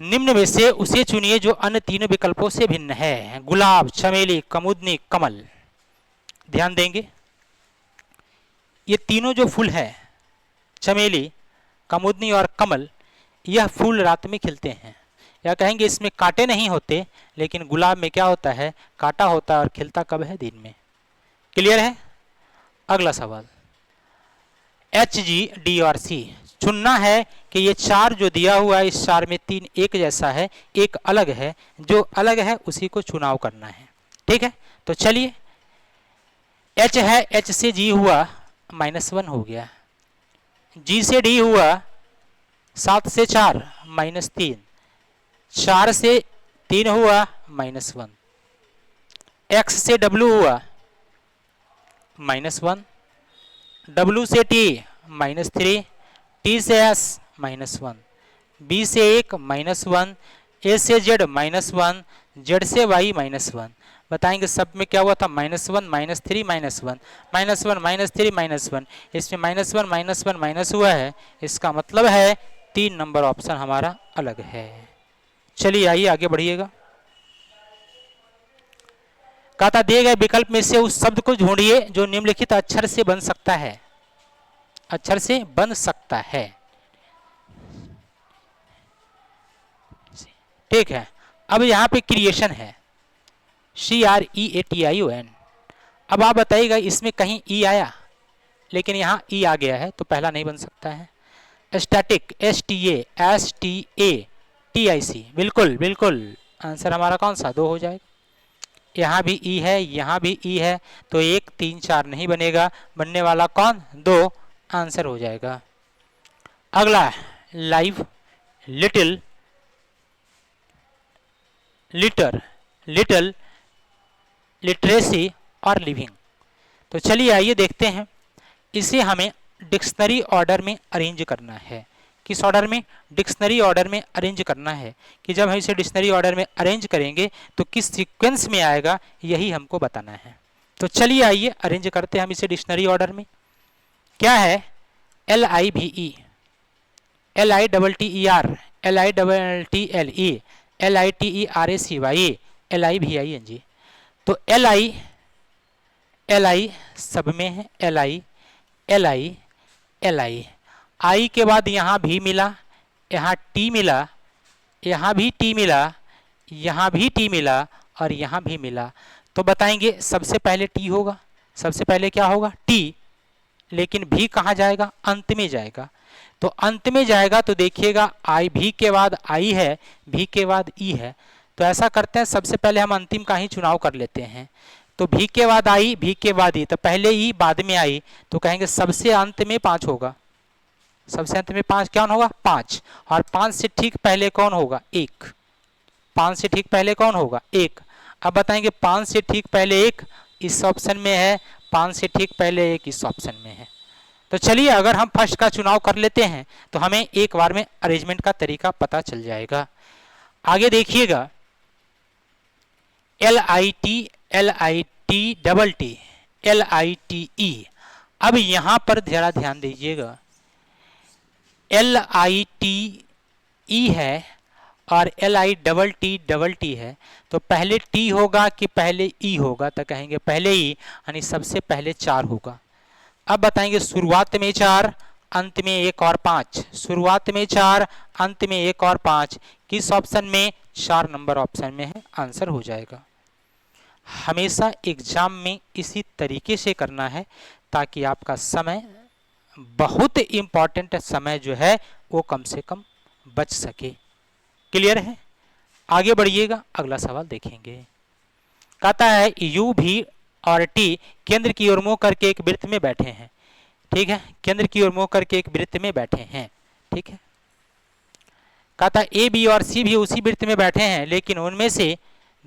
निम्न में से उसे चुनिए जो अन्य तीनों विकल्पों से भिन्न है। गुलाब, चमेली, कुमुदनी, कमल। ध्यान देंगे, ये तीनों जो फूल है, चमेली, कुमुदनी और कमल, यह फूल रात में खिलते हैं। या कहेंगे इसमें कांटे नहीं होते, लेकिन गुलाब में क्या होता है, कांटा होता है और खिलता कब है, दिन में। क्लियर है। अगला सवाल, एच, जी, डी और सी चुनना है कि ये चार जो दिया हुआ है, इस चार में तीन एक जैसा है, एक अलग है, जो अलग है उसी को चुनाव करना है। ठीक है, तो चलिए, एच है, एच से जी हुआ -1 हो गया, जी से डी हुआ 7 से 4 -3, 4 से 3 हुआ -1, एक्स से डब्ल्यू हुआ -1, डब्ल्यू से टी -3, टी से एस -1, बी से 1 -1, ए से जेड -1, जेड से वाई -1। बताएंगे सब में क्या हुआ था, -1 -3 -1 -1 -3 -1, इसमें -1 -1 माइनस हुआ है, इसका मतलब है 3 नंबर ऑप्शन हमारा अलग है। चलिए आइए आगे बढ़िएगा। कहता दिए गए विकल्प में से उस शब्द को ढूंढिए जो निम्नलिखित अक्षर से बन सकता है, अक्षर से बन सकता है। ठीक है, अब यहाँ पे क्रिएशन है, CREATION। अब आप बताइएगा इसमें कहीं ई आया, लेकिन यहाँ ई आ गया है, तो पहला नहीं बन सकता है। स्टैटिक, STASTATIC, बिल्कुल बिल्कुल, आंसर हमारा कौन सा, 2 हो जाएगा। यहाँ भी ई है, यहाँ भी ई है, तो 1 3 4 नहीं बनेगा, बनने वाला कौन, 2, आंसर हो जाएगा। अगला, live, little, litre, little, literacy और लिविंग। तो चलिए आइए देखते हैं, इसे हमें डिक्शनरी ऑर्डर में अरेंज करना है। किस ऑर्डर में, डिक्शनरी ऑर्डर में अरेंज करना है, कि जब हम इसे डिक्शनरी ऑर्डर में अरेंज करेंगे तो किस सीक्वेंस में आएगा, यही हमको बताना है। तो चलिए आइए अरेंज करते हैं हम इसे डिक्शनरी ऑर्डर में। क्या है, LIVE, LITTER, LITTLE, LITERACY, LIVING। तो LI सब में है, LI आई के बाद यहाँ भी मिला, यहाँ टी मिला, यहाँ भी टी मिला, यहाँ भी टी मिला और यहाँ भी मिला। तो बताएंगे सबसे पहले टी होगा, सबसे पहले क्या होगा, टी, लेकिन भी कहाँ जाएगा, अंत में जाएगा। तो अंत में जाएगा तो देखिएगा आई, भी के बाद आई है, भी के बाद ई है। तो ऐसा करते हैं, सबसे पहले हम अंतिम का ही चुनाव कर लेते हैं। तो भी के बाद आई, भी के बाद ई, तो पहले ई बाद में आई, तो कहेंगे सबसे अंत में 5 होगा, सबसे अंत में 5 कौन होगा, 5, और 5 से ठीक पहले कौन होगा, 1, 5 से ठीक पहले कौन होगा, 1। अब बताएंगे 5 से ठीक पहले 1 इस ऑप्शन में है, 5 से ठीक पहले 1 इस ऑप्शन में है। तो चलिए अगर हम फर्स्ट का चुनाव कर लेते हैं तो हमें एक बार में अरेंजमेंट का तरीका पता चल जाएगा। आगे देखिएगा, LIT, LIT, LITE। अब यहां पर जरा ध्यान दीजिएगा, LITE है और LITT है, तो पहले टी होगा कि पहले ई होगा, तो कहेंगे पहले ई, यानी सबसे पहले 4 होगा। अब बताएंगे शुरुआत में 4, अंत में 1 और 5, शुरुआत में 4, अंत में 1 और 5, किस ऑप्शन में, 4 नंबर ऑप्शन में है, आंसर हो जाएगा। हमेशा एग्जाम में इसी तरीके से करना है ताकि आपका समय, बहुत इंपॉर्टेंट समय जो है वो कम से कम बच सके। क्लियर है, आगे बढ़िएगा, अगला सवाल देखेंगे। कहता है यू, भी और टी केंद्र की ओर मुंह करके एक वृत्त में बैठे हैं। ठीक है, केंद्र की ओर मुंह करके एक वृत्त में बैठे हैं। ठीक है, कहता है ए, बी और सी भी उसी वृत्त में बैठे हैं, लेकिन उनमें से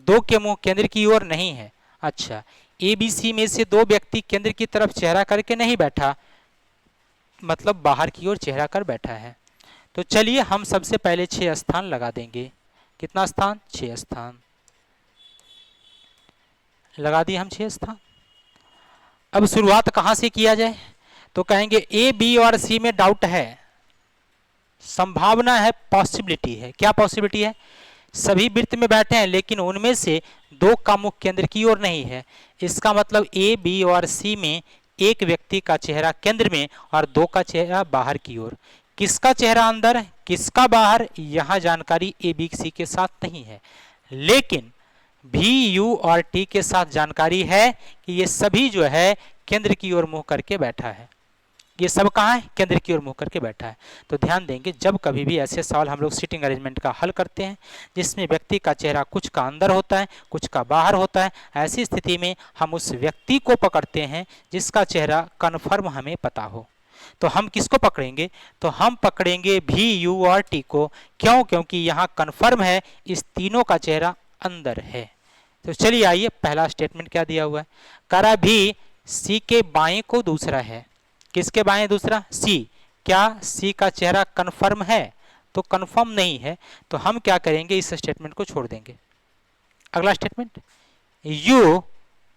2 के मुंह केंद्र की ओर नहीं है। अच्छा, ए बी सी में से 2 व्यक्ति केंद्र की तरफ चेहरा करके नहीं बैठा, मतलब बाहर की ओर चेहरा कर बैठा है। तो चलिए हम सबसे पहले 6 स्थान लगा देंगे। कितना स्थान, 6 स्थान लगा दिए हम, 6 स्थान। अब शुरुआत कहाँ से किया जाए, तो कहेंगे ए, बी और सी में डाउट है, संभावना है, पॉसिबिलिटी है। क्या पॉसिबिलिटी है? सभी वृत्त में बैठे हैं लेकिन उनमें से दो का मुख केंद्र की ओर नहीं है। इसका मतलब ए, बी और सी में एक व्यक्ति का चेहरा केंद्र में और दो का चेहरा बाहर की ओर। किसका चेहरा अंदर, किसका बाहर, यहां जानकारी ए, बी, सी के साथ नहीं है, लेकिन भी, यू और टी के साथ जानकारी है कि ये सभी जो है केंद्र की ओर मुंह करके बैठा है। ये सब कहाँ है? केंद्र की ओर मुंह करके बैठा है। तो ध्यान देंगे, जब कभी भी ऐसे सवाल हम लोग सीटिंग अरेंजमेंट का हल करते हैं जिसमें व्यक्ति का चेहरा कुछ का अंदर होता है, कुछ का बाहर होता है, ऐसी स्थिति में हम उस व्यक्ति को पकड़ते हैं जिसका चेहरा कन्फर्म हमें पता हो। तो हम किसको पकड़ेंगे? तो हम पकड़ेंगे भी, यू और टी को। क्यों? क्योंकि यहाँ कन्फर्म है इस तीनों का चेहरा अंदर है। तो चलिए आइए, पहला स्टेटमेंट क्या दिया हुआ है? करा भी सी के बाएं को दूसरा है। किसके बाएं दूसरा? सी। क्या सी का चेहरा कन्फर्म है? तो कन्फर्म नहीं है, तो हम क्या करेंगे? इस स्टेटमेंट को छोड़ देंगे। अगला स्टेटमेंट, यू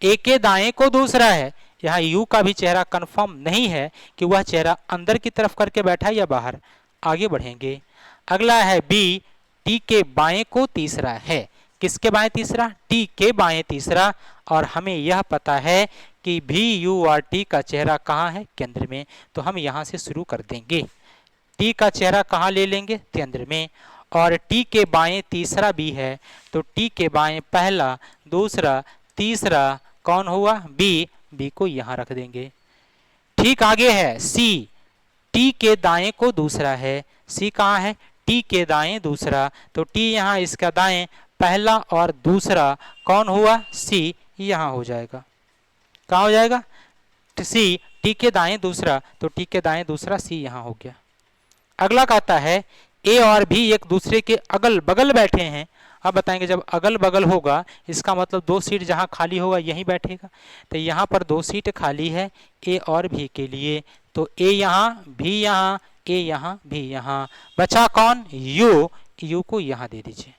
ए के दाएं को दूसरा है। यहाँ यू का भी चेहरा कन्फर्म नहीं है कि वह चेहरा अंदर की तरफ करके बैठा है या बाहर। आगे बढ़ेंगे। अगला है बी, टी के बाएं को तीसरा है। किसके बाएं तीसरा? टी के बाएं तीसरा। और हमें यह पता है कि भी, यू और टी का चेहरा कहाँ है? केंद्र में। तो हम यहाँ से शुरू कर देंगे। टी का चेहरा कहाँ ले लेंगे? केंद्र में। और टी के बाएं तीसरा भी है, तो टी के बाएं पहला, दूसरा, तीसरा कौन हुआ? बी। बी को यहाँ रख देंगे। ठीक आगे है सी, टी के दाएं को दूसरा है। सी कहाँ है? टी के दाएं दूसरा, तो टी यहाँ इसका दाएं पहला और दूसरा कौन हुआ? सी। यहाँ हो जाएगा। कहाँ हो जाएगा? सी, टी के दाएं दूसरा, तो टी के दाएं दूसरा सी यहाँ हो गया। अगला कहता है ए और भी एक दूसरे के अगल बगल बैठे हैं। अब बताएंगे, जब अगल बगल होगा इसका मतलब दो सीट जहाँ खाली होगा यहीं बैठेगा। तो यहाँ पर दो सीट खाली है ए और भी के लिए, तो ए यहाँ, भी यहाँ, ए यहाँ, भी यहाँ। बचा कौन? यू। यू को यहाँ दे दीजिए।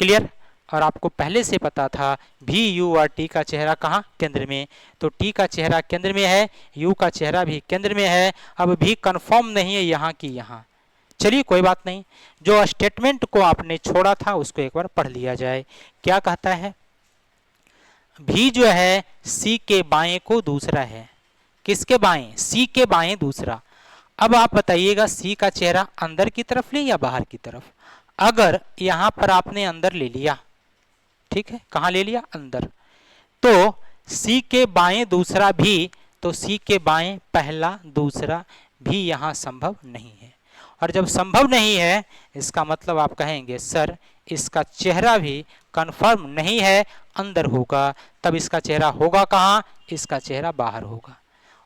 क्लियर? और आपको पहले से पता था भी, यू और टी का चेहरा कहाँ? केंद्र में। तो टी का चेहरा केंद्र में है, यू का चेहरा भी केंद्र में है। अब भी कंफर्म नहीं है यहाँ की यहाँ। चलिए कोई बात नहीं, जो स्टेटमेंट को आपने छोड़ा था उसको एक बार पढ़ लिया जाए। क्या कहता है? भी जो है सी के बाएं को दूसरा है। किसके बाएं? सी के बाएं दूसरा। अब आप बताइएगा सी का चेहरा अंदर की तरफ ले या बाहर की तरफ? अगर यहाँ पर आपने अंदर ले लिया, ठीक है, कहाँ ले लिया? अंदर, तो सी के बाएं दूसरा भी, तो सी के बाएं पहला, दूसरा भी यहाँ संभव नहीं है। और जब संभव नहीं है इसका मतलब आप कहेंगे सर इसका चेहरा भी कंफर्म नहीं है, अंदर होगा। तब इसका चेहरा होगा कहाँ? इसका चेहरा बाहर होगा।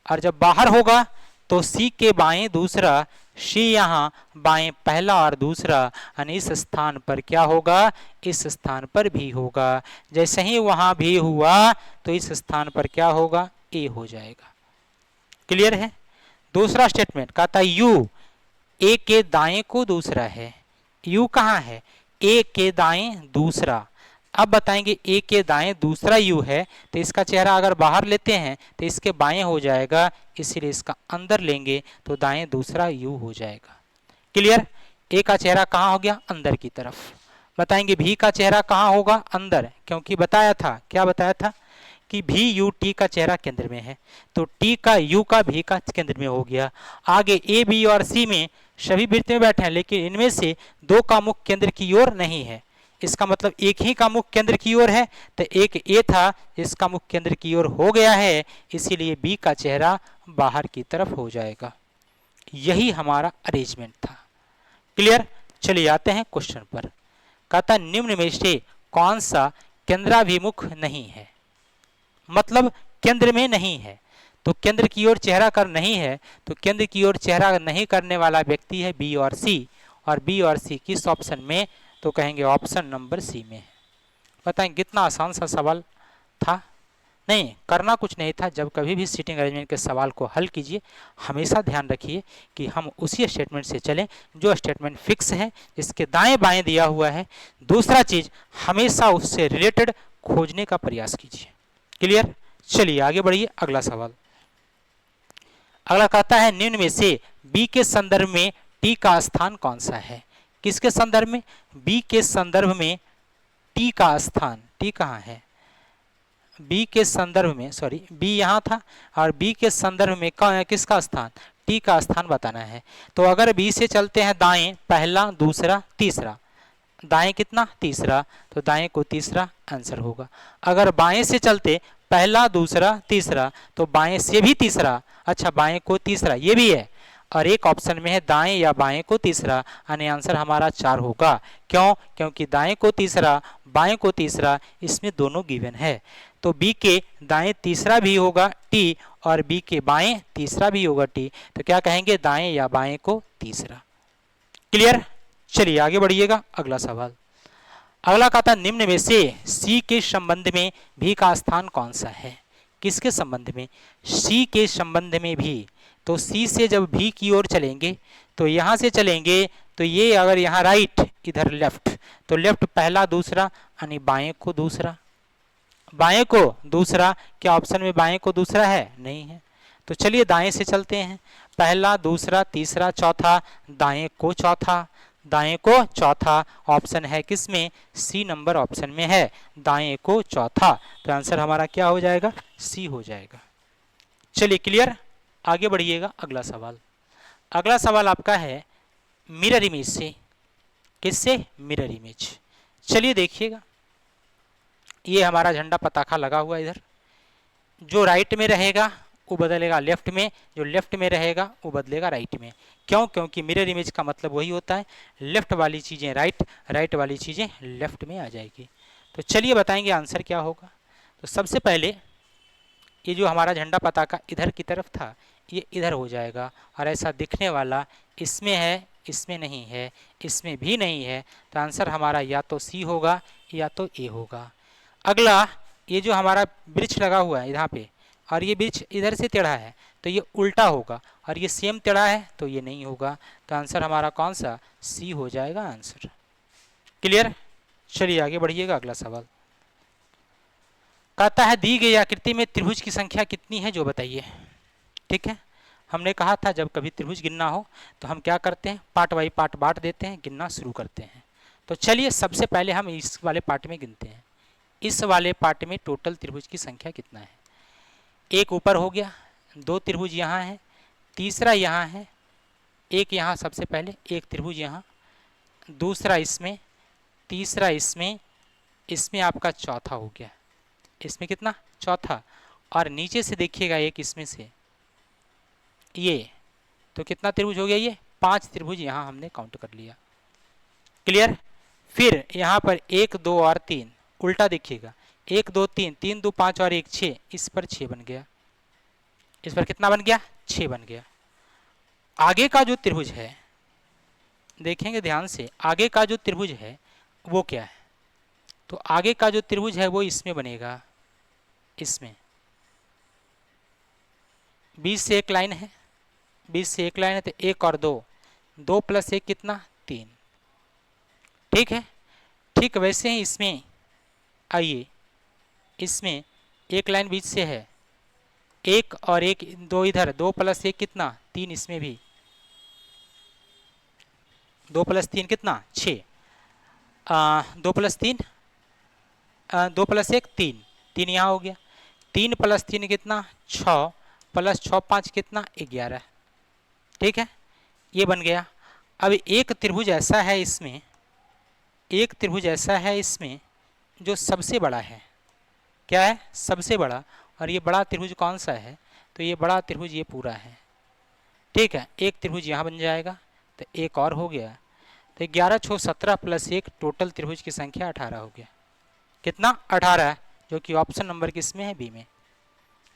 और जब बाहर होगा तो सी के बाएं दूसरा, सी यहाँ बाएं पहला और दूसरा, यानी इस स्थान पर क्या होगा? इस स्थान पर भी होगा। जैसे ही वहां भी हुआ तो इस स्थान पर क्या होगा? ए हो जाएगा। क्लियर है? दूसरा स्टेटमेंट कहता है यू ए के दाएं को दूसरा है। यू कहाँ है? ए के दाएं दूसरा। अब बताएंगे ए के दाएं दूसरा यू है, तो इसका चेहरा अगर बाहर लेते हैं तो इसके बाएं हो जाएगा, इसीलिए इसका अंदर लेंगे तो दाएं दूसरा यू हो जाएगा। क्लियर? ए का चेहरा कहाँ हो गया? अंदर की तरफ। बताएंगे भी का चेहरा कहाँ होगा? अंदर, क्योंकि बताया था, क्या बताया था कि भी, यू, टी का चेहरा केंद्र में है, तो टी का, यू का, भी का केंद्र में हो गया। आगे ए, बी और सी में सभी वृत्त में बैठे हैं लेकिन इनमें से दो का मुख केंद्र की ओर नहीं है। इसका मतलब एक ही का मुख केंद्र की ओर है, तो एक ए था इसका मुख केंद्र की ओर हो गया है, इसीलिए बी का चेहरा बाहर की तरफ हो जाएगा। यही हमारा अरेंजमेंट था। क्लियर? चलिए आते हैं क्वेश्चन पर। कहता निम्न में से कौन सा केंद्राभिमुख नहीं है? मतलब केंद्र में नहीं है, तो केंद्र की ओर चेहरा कर नहीं है, तो केंद्र की ओर चेहरा नहीं करने वाला व्यक्ति है बी और सी। और बी और सी किस ऑप्शन में? तो कहेंगे ऑप्शन नंबर सी में है। बताएं कितना आसान सा सवाल था? नहीं, करना कुछ नहीं था। जब कभी भी सीटिंग अरेंजमेंट के सवाल को हल कीजिए हमेशा ध्यान रखिए कि हम उसी स्टेटमेंट से चलें जो स्टेटमेंट फिक्स है, जिसके दाएं बाएं दिया हुआ है। दूसरा चीज, हमेशा उससे रिलेटेड खोजने का प्रयास कीजिए। क्लियर? चलिए आगे बढ़िए। अगला सवाल, अगला कहता है निम्न में से बी के संदर्भ में टी का स्थान कौन सा है? किसके संदर्भ में? बी के संदर्भ में टी का स्थान, टी कहाँ है? बी के संदर्भ में, सॉरी बी यहाँ था और बी के संदर्भ में किसका स्थान? टी का स्थान बताना है। तो अगर बी से चलते हैं दाएं, पहला दूसरा तीसरा, दाएं कितना? तीसरा, तो दाएं को तीसरा आंसर होगा। अगर बाएं से चलते पहला दूसरा तीसरा, तो बाएं से भी तीसरा, अच्छा बाएं को तीसरा ये भी है, और एक ऑप्शन में है दाएं या बाएं को तीसरा, यानी आंसर हमारा 4 होगा। क्यों? क्योंकि दाएं को तीसरा, बाएं को तीसरा, इसमें दोनों गिवन है। तो बी के दाएं तीसरा भी होगा टी, और बी के बाएं तीसरा भी होगा टी, तो क्या कहेंगे? दाएं या बाएं को तीसरा। क्लियर? चलिए आगे बढ़िएगा। अगला सवाल, अगला कहता निम्न में से सी के संबंध में भी का स्थान कौन सा है? किसके संबंध में? सी के संबंध में भी। तो सी से जब भी की ओर चलेंगे, तो यहाँ से चलेंगे, तो ये अगर यहाँ राइट, इधर लेफ्ट, तो लेफ्ट पहला दूसरा, यानी बाएं को दूसरा, बाएं को दूसरा। क्या ऑप्शन में बाएं को दूसरा है? नहीं है। तो चलिए दाएं से चलते हैं, पहला दूसरा तीसरा चौथा, दाएं को चौथा, दाएं को चौथा ऑप्शन है किसमें? सी नंबर ऑप्शन में है, दाएं को चौथा। तो आंसर हमारा क्या हो जाएगा? सी हो जाएगा। चलिए क्लियर, आगे बढ़िएगा। अगला सवाल, अगला सवाल आपका है मिरर इमेज से। किससे? Mirror image. चलिए देखिएगा, ये हमारा झंडा पताखा लगा हुआ है इधर, जो राइट में रहेगा वो बदलेगा लेफ्ट में, जो लेफ्ट में रहेगा वो बदलेगा राइट में। क्यों? क्योंकि मिरर इमेज का मतलब वही होता है, लेफ्ट वाली चीज़ें राइट, राइट वाली चीज़ें लेफ्ट में आ जाएगी। तो चलिए बताएंगे आंसर क्या होगा। तो सबसे पहले ये जो हमारा झंडा पताका इधर की तरफ था, ये इधर हो जाएगा, और ऐसा दिखने वाला इसमें है, इसमें नहीं है, इसमें भी नहीं है, तो आंसर हमारा या तो सी होगा या तो ए होगा। अगला, ये जो हमारा वृक्ष लगा हुआ है यहाँ पे, और ये वृक्ष इधर से टेढ़ा है, तो ये उल्टा होगा, और ये सेम टेढ़ा है तो ये नहीं होगा। तो आंसर हमारा कौन सा? सी हो जाएगा आंसर। क्लियर? चलिए आगे बढ़िएगा। अगला सवाल कहता है दी गई आकृति में त्रिभुज की संख्या कितनी है, जो बताइए। ठीक है, हमने कहा था जब कभी त्रिभुज गिनना हो तो हम क्या करते हैं? पार्ट बाई पार्ट बांट देते हैं, गिनना शुरू करते हैं। तो चलिए सबसे पहले हम इस वाले पार्ट में गिनते हैं। इस वाले पार्ट में टोटल त्रिभुज की संख्या कितना है? एक ऊपर हो गया, दो त्रिभुज यहाँ है, तीसरा यहाँ है, एक यहाँ सबसे पहले एक त्रिभुज यहाँ, दूसरा इसमें, तीसरा इसमें, इसमें आपका चौथा हो गया। इसमें कितना? चौथा। और नीचे से देखिएगा एक इसमें से ये, तो कितना त्रिभुज हो गया? ये 5 त्रिभुज यहाँ हमने काउंट कर लिया। क्लियर? फिर यहाँ पर 1 2 और 3 उल्टा देखिएगा, 1 2 3, 3 2 5 और 1 6, इस पर 6 बन गया। इस पर कितना बन गया? 6 बन गया। आगे का जो त्रिभुज है, देखेंगे ध्यान से, आगे का जो त्रिभुज है वो क्या है? तो आगे का जो त्रिभुज है वो इसमें बनेगा, इसमें 20 से एक लाइन है, 20 से एक लाइन है, तो 1 और 2, 2 प्लस 1 कितना? 3। ठीक है, ठीक वैसे ही इसमें आइए, इसमें एक लाइन बीच से है, 1 और 1, 2 इधर, 2 प्लस 1 कितना? 3, इसमें भी 2 प्लस 3 कितना? 6, 2 प्लस 3, 2 प्लस 1 3, 3 यहाँ हो गया, 3 प्लस 3 कितना? 6, प्लस 6 5 कितना? 11। ठीक है, ये बन गया। अब एक त्रिभुज ऐसा है इसमें, एक त्रिभुज ऐसा है इसमें जो सबसे बड़ा है। क्या है? सबसे बड़ा। और ये बड़ा त्रिभुज कौन सा है? तो ये बड़ा त्रिभुज ये पूरा है। ठीक है, एक त्रिभुज यहाँ बन जाएगा, तो एक और हो गया, तो 11 6 17 प्लस 1, टोटल त्रिभुज की संख्या 18 हो गया। कितना? 18, जो कि ऑप्शन नंबर किसमें है? बी में।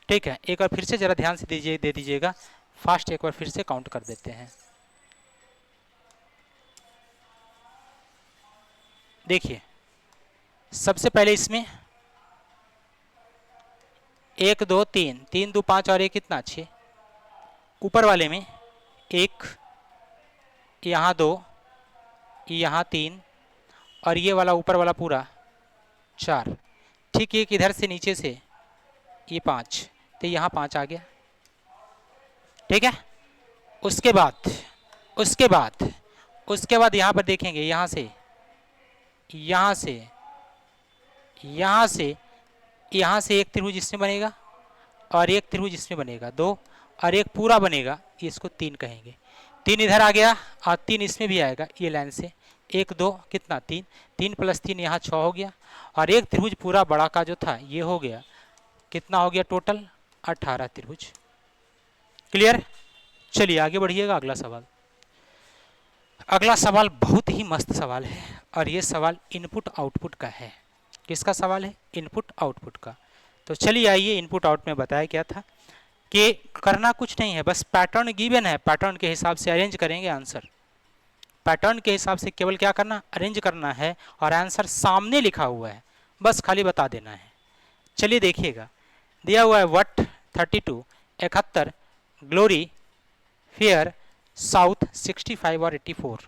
ठीक है, एक बार फिर से जरा ध्यान से दे दीजिएगा, फास्ट एक बार फिर से काउंट कर देते हैं। देखिए सबसे पहले इसमें 1 2 3, 3 2 5 और 1 कितना? 6। ऊपर वाले में 1, यहाँ 2, यहाँ 3, और ये वाला ऊपर वाला पूरा 4। ठीक, एक इधर से नीचे से ये 5, तो यहाँ 5 आ गया। ठीक है, उसके बाद उसके बाद यहाँ पर देखेंगे, यहाँ से यहाँ से यहाँ से यहाँ से एक त्रिभुज इसमें बनेगा और एक त्रिभुज इसमें बनेगा, दो, और एक पूरा बनेगा, इसको तीन कहेंगे। तीन इधर आ गया और तीन इसमें भी आएगा, ये लाइन से एक दो कितना तीन, तीन प्लस तीन यहाँ 6 हो गया, और एक त्रिभुज पूरा बड़ा का जो था ये हो गया, कितना हो गया टोटल 18 त्रिभुज। क्लियर? चलिए आगे बढ़िएगा। अगला सवाल, अगला सवाल बहुत ही मस्त सवाल है और ये सवाल इनपुट आउटपुट का है। किसका सवाल है? इनपुट आउटपुट का। तो चलिए आइए, इनपुट आउट में बताया क्या था कि करना कुछ नहीं है, बस पैटर्न गिवन है, पैटर्न के हिसाब से अरेंज करेंगे आंसर। पैटर्न के हिसाब से केवल क्या करना, अरेंज करना है, और आंसर सामने लिखा हुआ है, बस खाली बता देना है। चलिए देखिएगा, दिया हुआ है वट 32, 71, ग्लोरी, फेयर, साउथ 65 और 84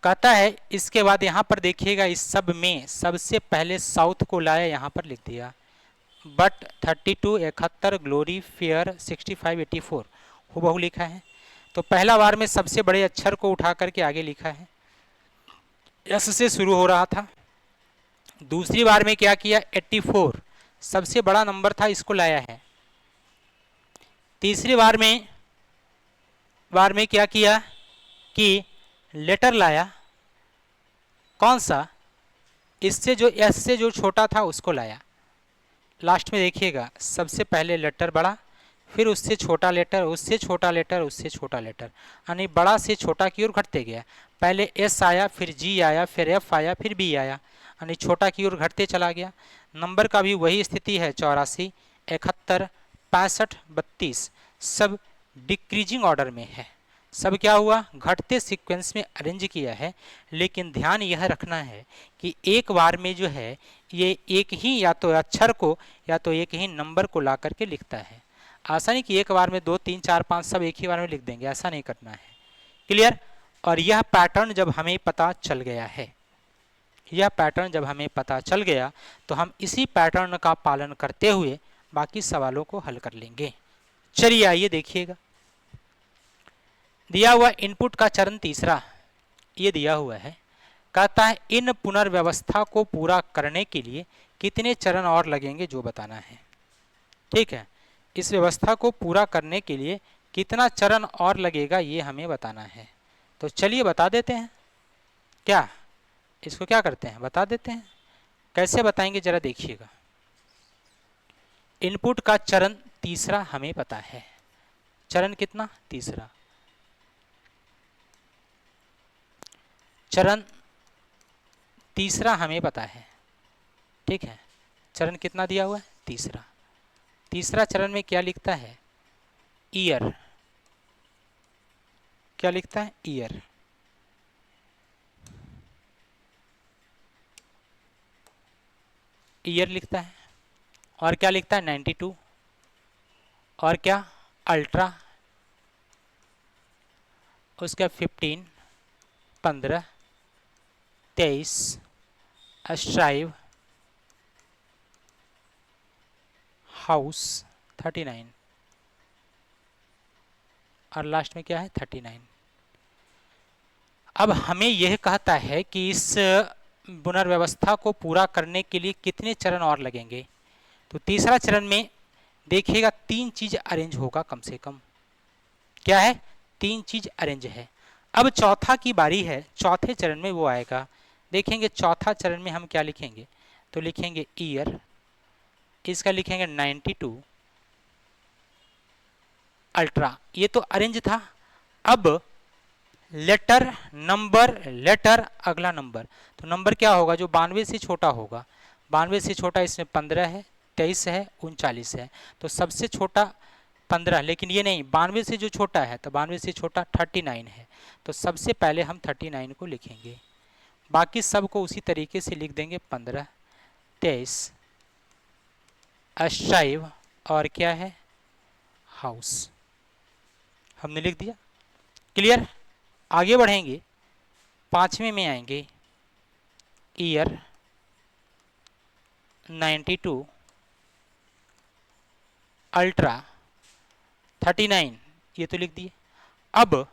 कहता है। इसके बाद यहाँ पर देखिएगा, इस सब में सबसे पहले साउथ को लाया, यहाँ पर लिख दिया बट 32, 71, ग्लोरी, फेयर, 65, 84 हूबहू लिखा है। तो पहला बार में सबसे बड़े अक्षर को उठा करके आगे लिखा है, एस से शुरू हो रहा था। दूसरी बार में क्या किया, 84 सबसे बड़ा नंबर था, इसको लाया है। तीसरी बार में क्या किया कि लेटर लाया, कौन सा, इससे जो एस से जो छोटा था उसको लाया। लास्ट में देखिएगा, सबसे पहले लेटर बड़ा, फिर उससे छोटा लेटर, उससे छोटा लेटर, उससे छोटा लेटर, यानी बड़ा से छोटा की ओर घटते गया। पहले एस आया, फिर जी आया, फिर एफ आया, फिर बी आया, यानी छोटा की ओर घटते चला गया। नंबर का भी वही स्थिति है, 84, 71, 65, 32 सब डिक्रीजिंग ऑर्डर में है। सब क्या हुआ, घटते सीक्वेंस में अरेंज किया है। लेकिन ध्यान यह रखना है कि एक बार में जो है ये एक ही या तो अक्षर को या तो एक ही नंबर को ला करके लिखता है। ऐसा नहीं कि एक बार में 2, 3, 4, 5 सब एक ही बार में लिख देंगे, ऐसा नहीं करना है। क्लियर? और यह पैटर्न जब हमें पता चल गया है, यह पैटर्न जब हमें पता चल गया तो हम इसी पैटर्न का पालन करते हुए बाकी सवालों को हल कर लेंगे। चलिए आइए देखिएगा, दिया हुआ इनपुट का चरण तीसरा ये दिया हुआ है। कहता है इन पुनर्व्यवस्था को पूरा करने के लिए कितने चरण और लगेंगे जो बताना है। ठीक है, इस व्यवस्था को पूरा करने के लिए कितना चरण और लगेगा ये हमें बताना है। तो चलिए बता देते हैं, क्या इसको क्या करते हैं, बता देते हैं। कैसे बताएंगे जरा देखिएगा। इनपुट का चरण तीसरा हमें पता है, चरण कितना, तीसरा। चरण तीसरा हमें पता है, ठीक है। चरण कितना दिया हुआ है, तीसरा। तीसरा चरण में क्या लिखता है, ईयर, क्या लिखता है, ईयर। ईयर लिखता है, और क्या लिखता है, 92, और क्या, अल्ट्रा, उसका 15, 15, 23, स्ट्राइव, हाउस 39, और लास्ट में क्या है, 39। अब हमें यह कहता है कि इस पुनर्व्यवस्था को पूरा करने के लिए कितने चरण और लगेंगे। तो तीसरा चरण में देखिएगा 3 चीज अरेंज होगा कम से कम। क्या है, 3 चीज अरेंज है। अब चौथा की बारी है, चौथे चरण में वो आएगा। देखेंगे चौथा चरण में हम क्या लिखेंगे, तो लिखेंगे ईयर, इसका लिखेंगे 92, अल्ट्रा। ये तो अरेंज था। अब लेटर, नंबर, लेटर, अगला नंबर। तो नंबर क्या होगा, जो 92 से छोटा होगा। 92 से छोटा इसमें 15 है, 23 है, 39 है। तो सबसे छोटा 15, लेकिन ये नहीं, 92 से जो छोटा है, तो 92 से छोटा 39 है। तो सबसे पहले हम 39 को लिखेंगे, बाकी सब को उसी तरीके से लिख देंगे, 15, 23, स्ट्राइव, और क्या है, हाउस, हमने लिख दिया। क्लियर? आगे बढ़ेंगे, पांचवें में आएंगे, ईयर 92, अल्ट्रा 39, ये तो लिख दिए। अब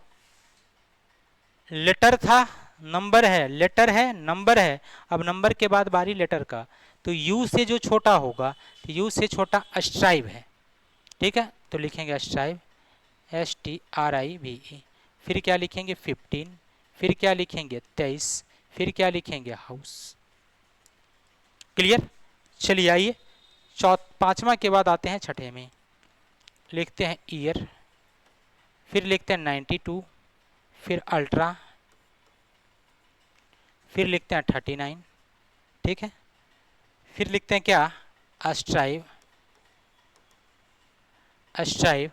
लेटर था, नंबर है, लेटर है, नंबर है, अब नंबर के बाद बारी लेटर का, तो यू से जो छोटा होगा, तो यू से छोटा स्ट्राइव है, ठीक है, तो लिखेंगे स्ट्राइव, STRIVE। फिर क्या लिखेंगे 15, फिर क्या लिखेंगे 23, फिर क्या लिखेंगे हाउस। क्लियर। चलिए आइए पांचवा के बाद आते हैं छठे में, लिखते हैं ईयर, फिर लिखते हैं 92, फिर अल्ट्रा, फिर लिखते हैं 39, ठीक है, फिर लिखते हैं क्या स्ट्राइव, स्ट्राइव।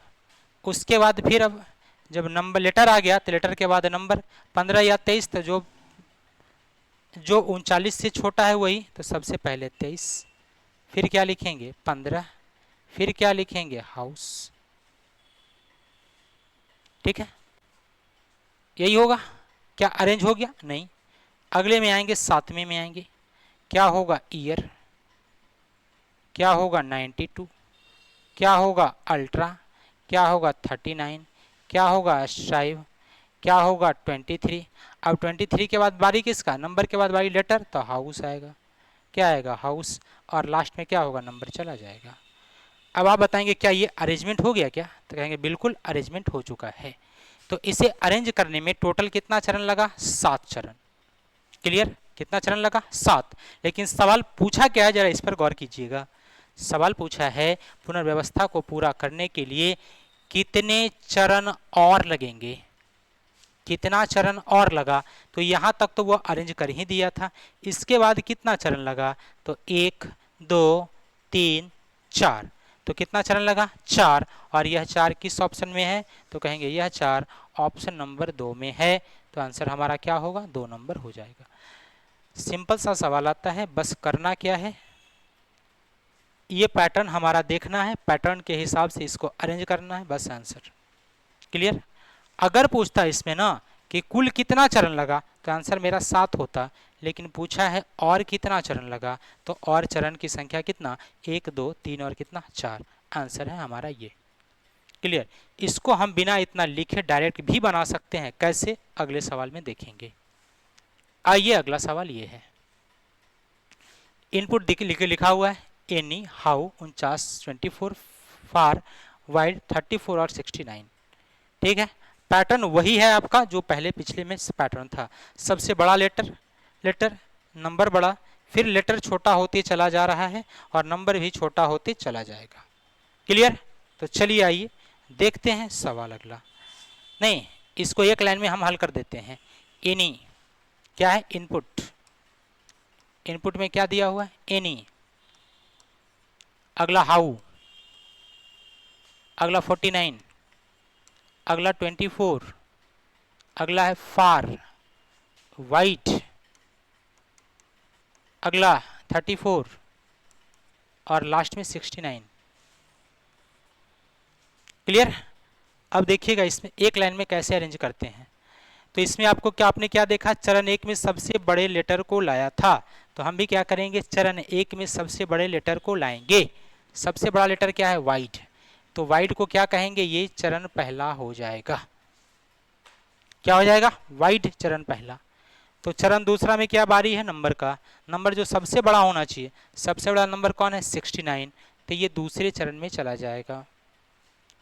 उसके बाद फिर अब जब नंबर लेटर आ गया तो लेटर के बाद नंबर 15 या 23, तो जो 39 से छोटा है वही, तो सबसे पहले 23, फिर क्या लिखेंगे 15, फिर क्या लिखेंगे हाउस, ठीक है, यही होगा। क्या अरेंज हो गया? नहीं। अगले में आएंगे, सातवें में आएंगे, क्या होगा ईयर, क्या होगा 92, क्या होगा अल्ट्रा, क्या होगा 39, क्या होगा स्ट्राइव, क्या होगा 23। अब 23 के बाद बारी किसका, नंबर के बाद बारी लेटर, तो हाउस आएगा, क्या आएगा हाउस, और लास्ट में क्या होगा नंबर चला जाएगा। अब आप बताएंगे क्या ये अरेंजमेंट हो गया क्या, तो कहेंगे बिल्कुल अरेंजमेंट हो चुका है। तो इसे अरेंज करने में टोटल कितना चरण लगा, 7 चरण। क्लियर, कितना चरण लगा, 7। लेकिन सवाल पूछा क्या है, जरा इस पर गौर कीजिएगा। सवाल पूछा है पुनर्व्यवस्था को पूरा करने के लिए कितने चरण और लगेंगे, कितना चरण और लगा, तो यहाँ तक तो वो अरेंज कर ही दिया था। इसके बाद कितना चरण लगा, तो 1 2 3 4, तो कितना चरण लगा 4, और यह 4 किस ऑप्शन में है, तो कहेंगे यह 4 ऑप्शन नंबर 2 में है, तो आंसर हमारा क्या होगा 2 नंबर हो जाएगा। सिंपल सा सवाल आता है, बस करना क्या है, ये पैटर्न हमारा देखना है, पैटर्न के हिसाब से इसको अरेंज करना है, बस आंसर। क्लियर। अगर पूछता इसमें ना कि कुल कितना चरण लगा, तो आंसर मेरा 7 होता, लेकिन पूछा है और कितना चरण लगा, तो और चरण की संख्या कितना 1 2 3 और कितना 4, आंसर है हमारा ये। क्लियर। इसको हम बिना इतना लिखे डायरेक्ट भी बना सकते हैं, कैसे अगले सवाल में देखेंगे। आइए अगला सवाल ये है, इनपुट लिखा हुआ है एनी हाउ 49 24 फार वाइड 34 और 69, ठीक है। पैटर्न वही है आपका जो पहले पिछले में पैटर्न था, सबसे बड़ा लेटर, लेटर नंबर बड़ा, फिर लेटर छोटा होते चला जा रहा है और नंबर भी छोटा होते चला जाएगा। क्लियर। तो चलिए आइए देखते हैं सवाल अगला। नहीं, इसको एक लाइन में हम हल कर देते हैं। एनी क्या है, इनपुट, इनपुट में क्या दिया हुआ है एनी, अगला हाउ, अगला 49, अगला 24, अगला है फार वाइट, अगला 34 और लास्ट में 69। क्लियर। अब देखिएगा इसमें एक लाइन में कैसे अरेंज करते हैं। तो इसमें आपको क्या, आपने क्या देखा, चरण 1 में सबसे बड़े लेटर को लाया था, तो हम भी क्या करेंगे चरण 1 में सबसे बड़े लेटर को लाएंगे। सबसे बड़ा लेटर क्या है वाइड, तो वाइड को क्या कहेंगे, ये चरण पहला हो जाएगा। क्या हो जाएगा, वाइड चरण पहला। तो चरण दूसरा में क्या बारी है नंबर का, नंबर जो सबसे बड़ा होना चाहिए, सबसे बड़ा नंबर कौन है 69, तो ये दूसरे चरण में चला जाएगा,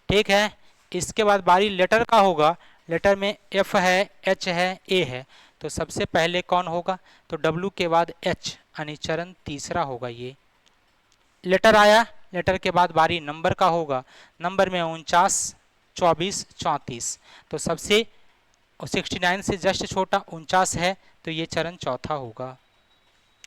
ठीक है। इसके बाद बारी लेटर का होगा, लेटर में एफ है, एच है, ए है, तो सबसे पहले कौन होगा, तो डब्ल्यू के बाद एच, यानी चरण तीसरा होगा ये। लेटर आया, लेटर के बाद बारी नंबर का होगा, नंबर में 49 24 34, तो सबसे 69 से जस्ट छोटा 49 है, तो ये चरण चौथा होगा।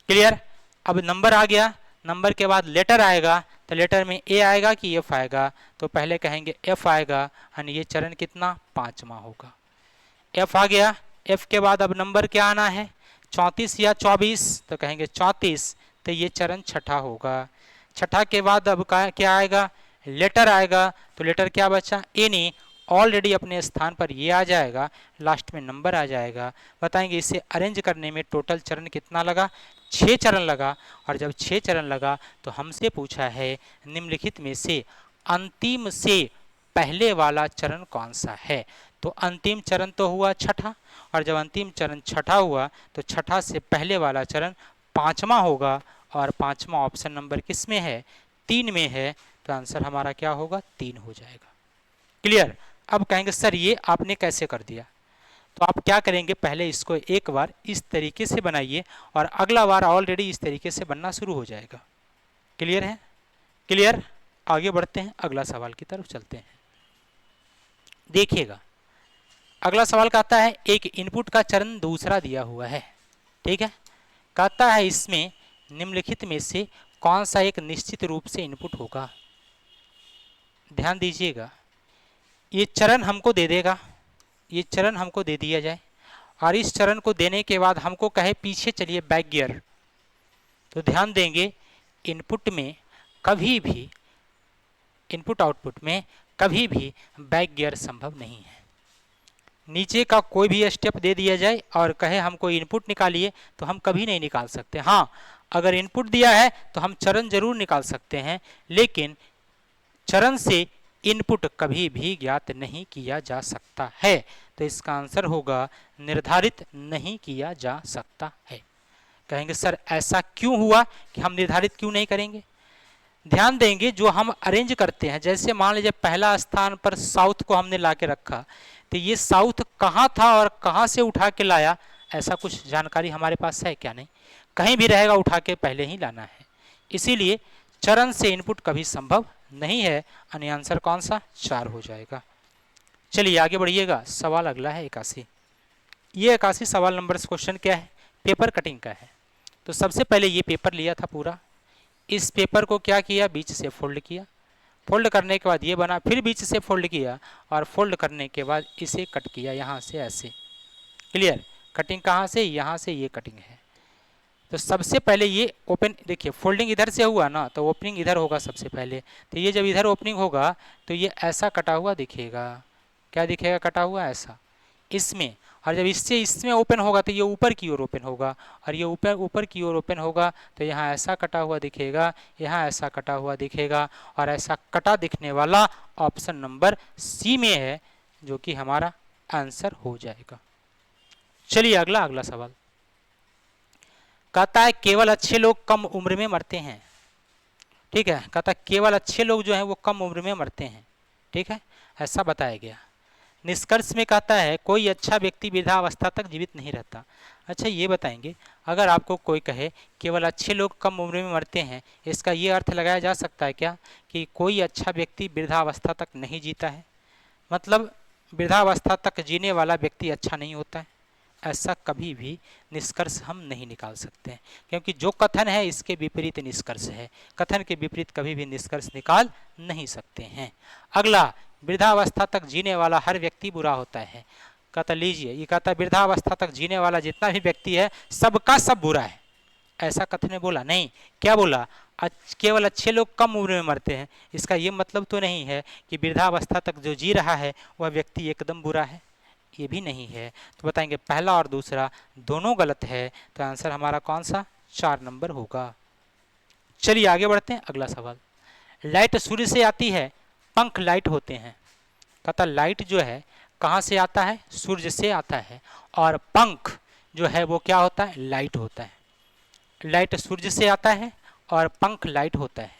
क्लियर। अब नंबर आ गया, नंबर के बाद लेटर आएगा, तो लेटर में ए आएगा कि एफ आएगा, तो पहले कहेंगे एफ आएगा, यानी ये चरण कितना पांचवा होगा। एफ आ गया, एफ के बाद अब नंबर क्या आना है 34 या 24, तो कहेंगे 34, तो ये चरण छठा होगा। छठा के बाद अब क्या आएगा, लेटर आएगा, तो लेटर क्या बचा एनी, ऑलरेडी अपने स्थान पर ये आ जाएगा, लास्ट में नंबर आ जाएगा। बताएंगे इसे अरेंज करने में टोटल चरण कितना लगा, 6 चरण लगा, और जब 6 चरण लगा तो हमसे पूछा है निम्नलिखित में से अंतिम से पहले वाला चरण कौन सा है, तो अंतिम चरण तो हुआ छठा, और जब अंतिम चरण छठा हुआ तो छठा से पहले वाला चरण पांचवा होगा, और पांचवा ऑप्शन नंबर किस में है? 3 में है, तो आंसर हमारा क्या होगा? 3 हो जाएगा। क्लियर? अब कहेंगे सर ये आपने कैसे कर दिया? तो आप क्या करेंगे, पहले इसको एक बार इस तरीके से बनाइए और अगला बार ऑलरेडी इस तरीके से बनना शुरू हो जाएगा। क्लियर है? क्लियर? आगे बढ़ते हैं, अगला सवाल की तरफ चलते हैं। देखिएगा अगला सवाल कहता है एक इनपुट का चरण दूसरा दिया हुआ है, ठीक है। कहता है इसमें निम्नलिखित में से कौन सा एक निश्चित रूप से इनपुट होगा। ध्यान दीजिएगा, ये चरण हमको दे देगा, ये चरण हमको दे दिया जाए, और इस चरण को देने के बाद हमको कहे पीछे चलिए बैक गियर, तो ध्यान देंगे इनपुट में कभी भी, इनपुट आउटपुट में कभी भी बैक गियर संभव नहीं है। नीचे का कोई भी स्टेप दे दिया जाए और कहे हमको इनपुट निकालिए, तो हम कभी नहीं निकाल सकते। हाँ, अगर इनपुट दिया है तो हम चरण जरूर निकाल सकते हैं, लेकिन चरण से इनपुट कभी भी ज्ञात नहीं किया जा सकता है। तो इसका आंसर होगा निर्धारित नहीं किया जा सकता है। कहेंगे सर ऐसा क्यों हुआ कि हम निर्धारित क्यों नहीं करेंगे? ध्यान देंगे जो हम अरेंज करते हैं, जैसे मान लीजिए पहला स्थान पर साउथ को हमने ला के रखा, तो ये साउथ कहाँ था और कहाँ से उठा के लाया, ऐसा कुछ जानकारी हमारे पास है क्या? नहीं, कहीं भी रहेगा उठा के पहले ही लाना है। इसीलिए चरण से इनपुट कभी संभव नहीं है, यानी आंसर कौन सा? 4 हो जाएगा। चलिए आगे बढ़िएगा, सवाल अगला है 81। ये 81 सवाल नंबर क्वेश्चन क्या है? पेपर कटिंग का है। तो सबसे पहले ये पेपर लिया था पूरा, इस पेपर को क्या किया? बीच से फोल्ड किया, फोल्ड करने के बाद ये बना, फिर बीच से फोल्ड किया, और फोल्ड करने के बाद इसे कट किया यहाँ से ऐसे। क्लियर? कटिंग कहाँ से? यहाँ से ये कटिंग है। तो सबसे पहले ये ओपन, देखिए फोल्डिंग इधर से हुआ ना, तो ओपनिंग इधर होगा सबसे पहले। तो ये जब इधर ओपनिंग होगा तो ये ऐसा कटा हुआ दिखेगा। क्या दिखेगा? कटा हुआ ऐसा इसमें। और जब इससे इसमें ओपन होगा तो ये ऊपर की ओर ओपन होगा, और ये ऊपर की ओर ओपन होगा तो यहाँ ऐसा कटा हुआ दिखेगा, यहाँ ऐसा कटा हुआ दिखेगा, और ऐसा कटा दिखने वाला ऑप्शन नंबर सी में है, जो कि हमारा आंसर हो जाएगा। चलिए अगला सवाल कहता है केवल अच्छे लोग कम उम्र में मरते हैं। ठीक है, कहता है केवल अच्छे लोग जो हैं वो कम उम्र में मरते हैं। ठीक है, ऐसा बताया गया। निष्कर्ष में कहता है कोई अच्छा व्यक्ति वृद्धावस्था तक जीवित नहीं रहता। अच्छा ये बताएंगे, अगर आपको कोई कहे केवल अच्छे लोग कम उम्र में मरते हैं, इसका ये अर्थ लगाया जा सकता है क्या कि कोई अच्छा व्यक्ति वृद्धावस्था तक नहीं जीता है? मतलब वृद्धावस्था तक जीने वाला व्यक्ति अच्छा नहीं होता है? ऐसा कभी भी निष्कर्ष हम नहीं निकाल सकते हैं, क्योंकि जो कथन है इसके विपरीत निष्कर्ष है। कथन के विपरीत कभी भी निष्कर्ष निकाल नहीं सकते हैं। अगला, वृद्धावस्था तक जीने वाला हर व्यक्ति बुरा होता है। कहता लीजिए, ये कहता वृद्धावस्था तक जीने वाला जितना भी व्यक्ति है सबका सब बुरा है, ऐसा कथन ने बोला नहीं। क्या बोला? केवल अच्छे लोग कम उम्र में मरते हैं। इसका ये मतलब तो नहीं है कि वृद्धावस्था तक जो जी रहा है वह व्यक्ति एकदम बुरा है, ये भी नहीं है। तो बताएंगे पहला और दूसरा दोनों गलत है, तो आंसर हमारा कौन सा? 4 नंबर होगा। चलिए आगे बढ़ते हैं, अगला सवाल। लाइट सूर्य से आती है, पंख लाइट होते हैं। कहता लाइट जो है कहाँ से आता है? सूर्य से आता है, और पंख जो है वो क्या होता है? लाइट होता है। लाइट सूर्य से आता है और पंख लाइट होता है।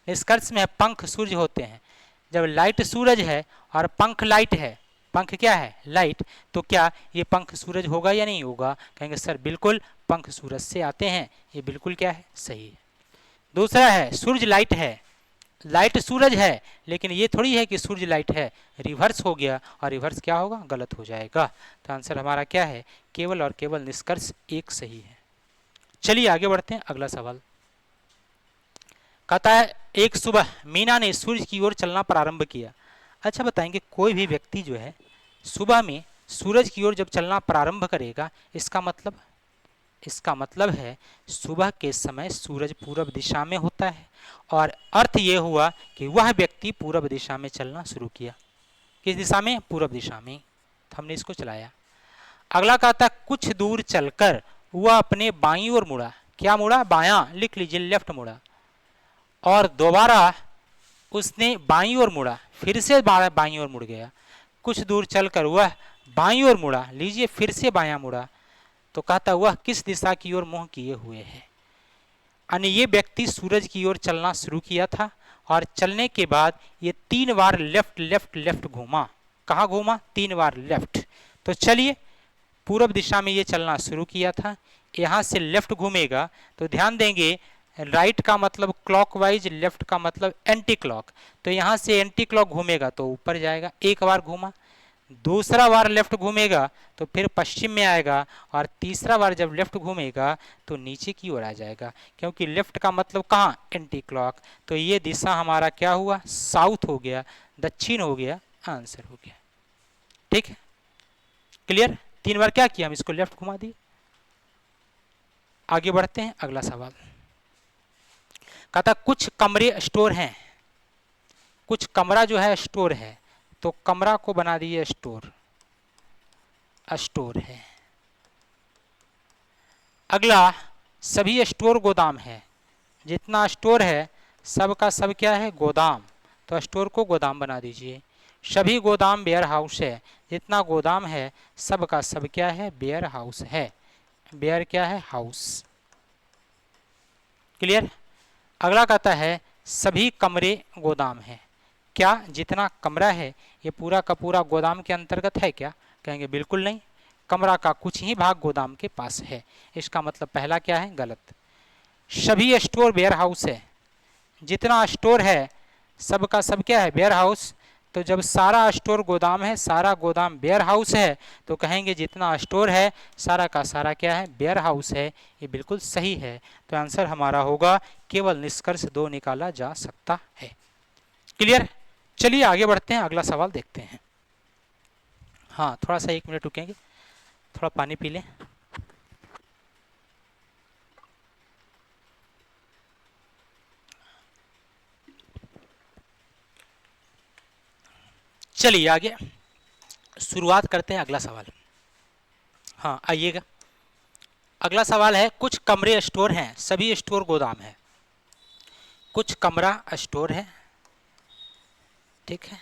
निष्कर्ष में है पंख सूर्य होते हैं। जब लाइट सूरज है और पंख लाइट है, पंख क्या है? लाइट, तो क्या ये पंख सूरज होगा या नहीं होगा? कहेंगे सर बिल्कुल पंख सूरज से आते हैं, ये बिल्कुल क्या है? सही है। दूसरा है सूर्य लाइट है, लाइट सूरज है, लेकिन ये थोड़ी है कि सूर्य लाइट है, रिवर्स हो गया, और रिवर्स क्या होगा? गलत हो जाएगा। तो आंसर हमारा क्या है? केवल और केवल निष्कर्ष एक सही है। चलिए आगे बढ़ते हैं, अगला सवाल। कहता है एक सुबह मीना ने सूर्य की ओर चलना प्रारंभ किया। अच्छा बताएंगे, कोई भी व्यक्ति जो है सुबह में सूरज की ओर जब चलना प्रारंभ करेगा, इसका मतलब है सुबह के समय सूरज पूर्व दिशा में होता है, और अर्थ ये हुआ कि वह व्यक्ति पूर्व दिशा में चलना शुरू किया। किस दिशा में? पूर्व दिशा में। तो हमने इसको चलाया। अगला कहता कुछ दूर चलकर वह अपने बाईं ओर मुड़ा। क्या मुड़ा? बायां, लिख लीजिए लेफ्ट मुड़ा, और दोबारा उसने बाईं ओर मुड़ा, फिर से बाईं ओर मुड़ गया। कुछ दूर चलकर वह बाईं ओर मुड़ा, लीजिए फिर से बायां मुड़ा, तो कहता वह किस दिशा की ओर मुंह किए हुए है। यानी ये व्यक्ति सूरज की ओर चलना शुरू किया था और चलने के बाद ये 3 बार लेफ्ट लेफ्ट लेफ्ट घूमा। कहाँ घूमा? 3 बार लेफ्ट। तो चलिए, पूर्व दिशा में ये चलना शुरू किया था, यहाँ से लेफ्ट घूमेगा तो ध्यान देंगे राइट का मतलब क्लॉकवाइज, लेफ्ट का मतलब एंटी क्लॉक। तो यहाँ से एंटी क्लॉक घूमेगा तो ऊपर जाएगा, एक बार घूमा। दूसरा बार लेफ्ट घूमेगा तो फिर पश्चिम में आएगा, और तीसरा बार जब लेफ्ट घूमेगा तो नीचे की ओर आ जाएगा, क्योंकि लेफ्ट का मतलब कहाँ? Anti clock. तो ये दिशा हमारा क्या हुआ? साउथ हो गया, दक्षिण हो गया, आंसर हो गया। ठीक है, क्लियर? 3 बार क्या किया? हम इसको लेफ्ट घुमा दिए। आगे बढ़ते हैं, अगला सवाल कहता कुछ कमरे स्टोर हैं, कुछ कमरा जो है स्टोर है, तो कमरा को बना दिए स्टोर, स्टोर है। अगला सभी स्टोर गोदाम है, जितना स्टोर है सब का सब क्या है? गोदाम, तो स्टोर को गोदाम बना दीजिए। सभी गोदाम वेयर हाउस है, जितना गोदाम है सब का सब क्या है? वेयर हाउस है। वेयर क्या है? हाउस। क्लियर? अगला कहता है सभी कमरे गोदाम है। क्या जितना कमरा है ये पूरा का पूरा गोदाम के अंतर्गत है क्या? कहेंगे बिल्कुल नहीं, कमरा का कुछ ही भाग गोदाम के पास है। इसका मतलब पहला क्या है? गलत। सभी स्टोर वेयर हाउस है, जितना स्टोर है सब का सब क्या है? Warehouse. तो जब सारा स्टोर गोदाम है, सारा गोदाम वेयर हाउस है, तो कहेंगे जितना स्टोर है सारा का सारा क्या है? वेयर हाउस है। ये बिल्कुल सही है। तो आंसर हमारा होगा, केवल निष्कर्ष 2 निकाला जा सकता है। क्लियर? चलिए आगे बढ़ते हैं, अगला सवाल देखते हैं। हाँ, थोड़ा सा 1 मिनट रुकेंगे, थोड़ा पानी पी लें। चलिए आगे शुरुआत करते हैं, अगला सवाल। हाँ आइएगा, अगला सवाल है कुछ कमरे स्टोर हैं, सभी स्टोर गोदाम है। कुछ कमरा स्टोर है, ठीक है,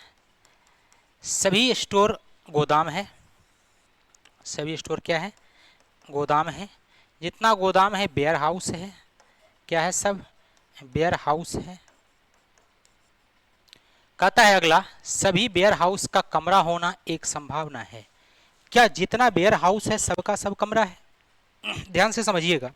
सभी स्टोर गोदाम है। सभी स्टोर क्या है? गोदाम है। जितना गोदाम है वेयर हाउस है। क्या है? सब वेयर हाउस है। कहता है अगला सभी वेयर हाउस का कमरा होना एक संभावना है। क्या जितना वेयर हाउस है सबका सब कमरा है? ध्यान से समझिएगा,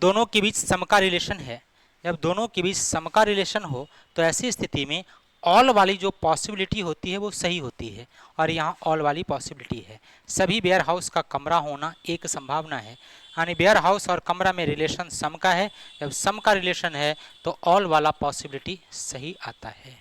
दोनों के बीच सम का रिलेशन है। जब दोनों के बीच सम का रिलेशन हो तो ऐसी स्थिति में ऑल वाली जो पॉसिबिलिटी होती है वो सही होती है, और यहाँ ऑल वाली पॉसिबिलिटी है। सभी वेयर हाउस का कमरा होना एक संभावना है, यानी वेयर हाउस और कमरा में रिलेशन सम का है। जब सम का रिलेशन है तो ऑल वाला पॉसिबिलिटी सही आता है।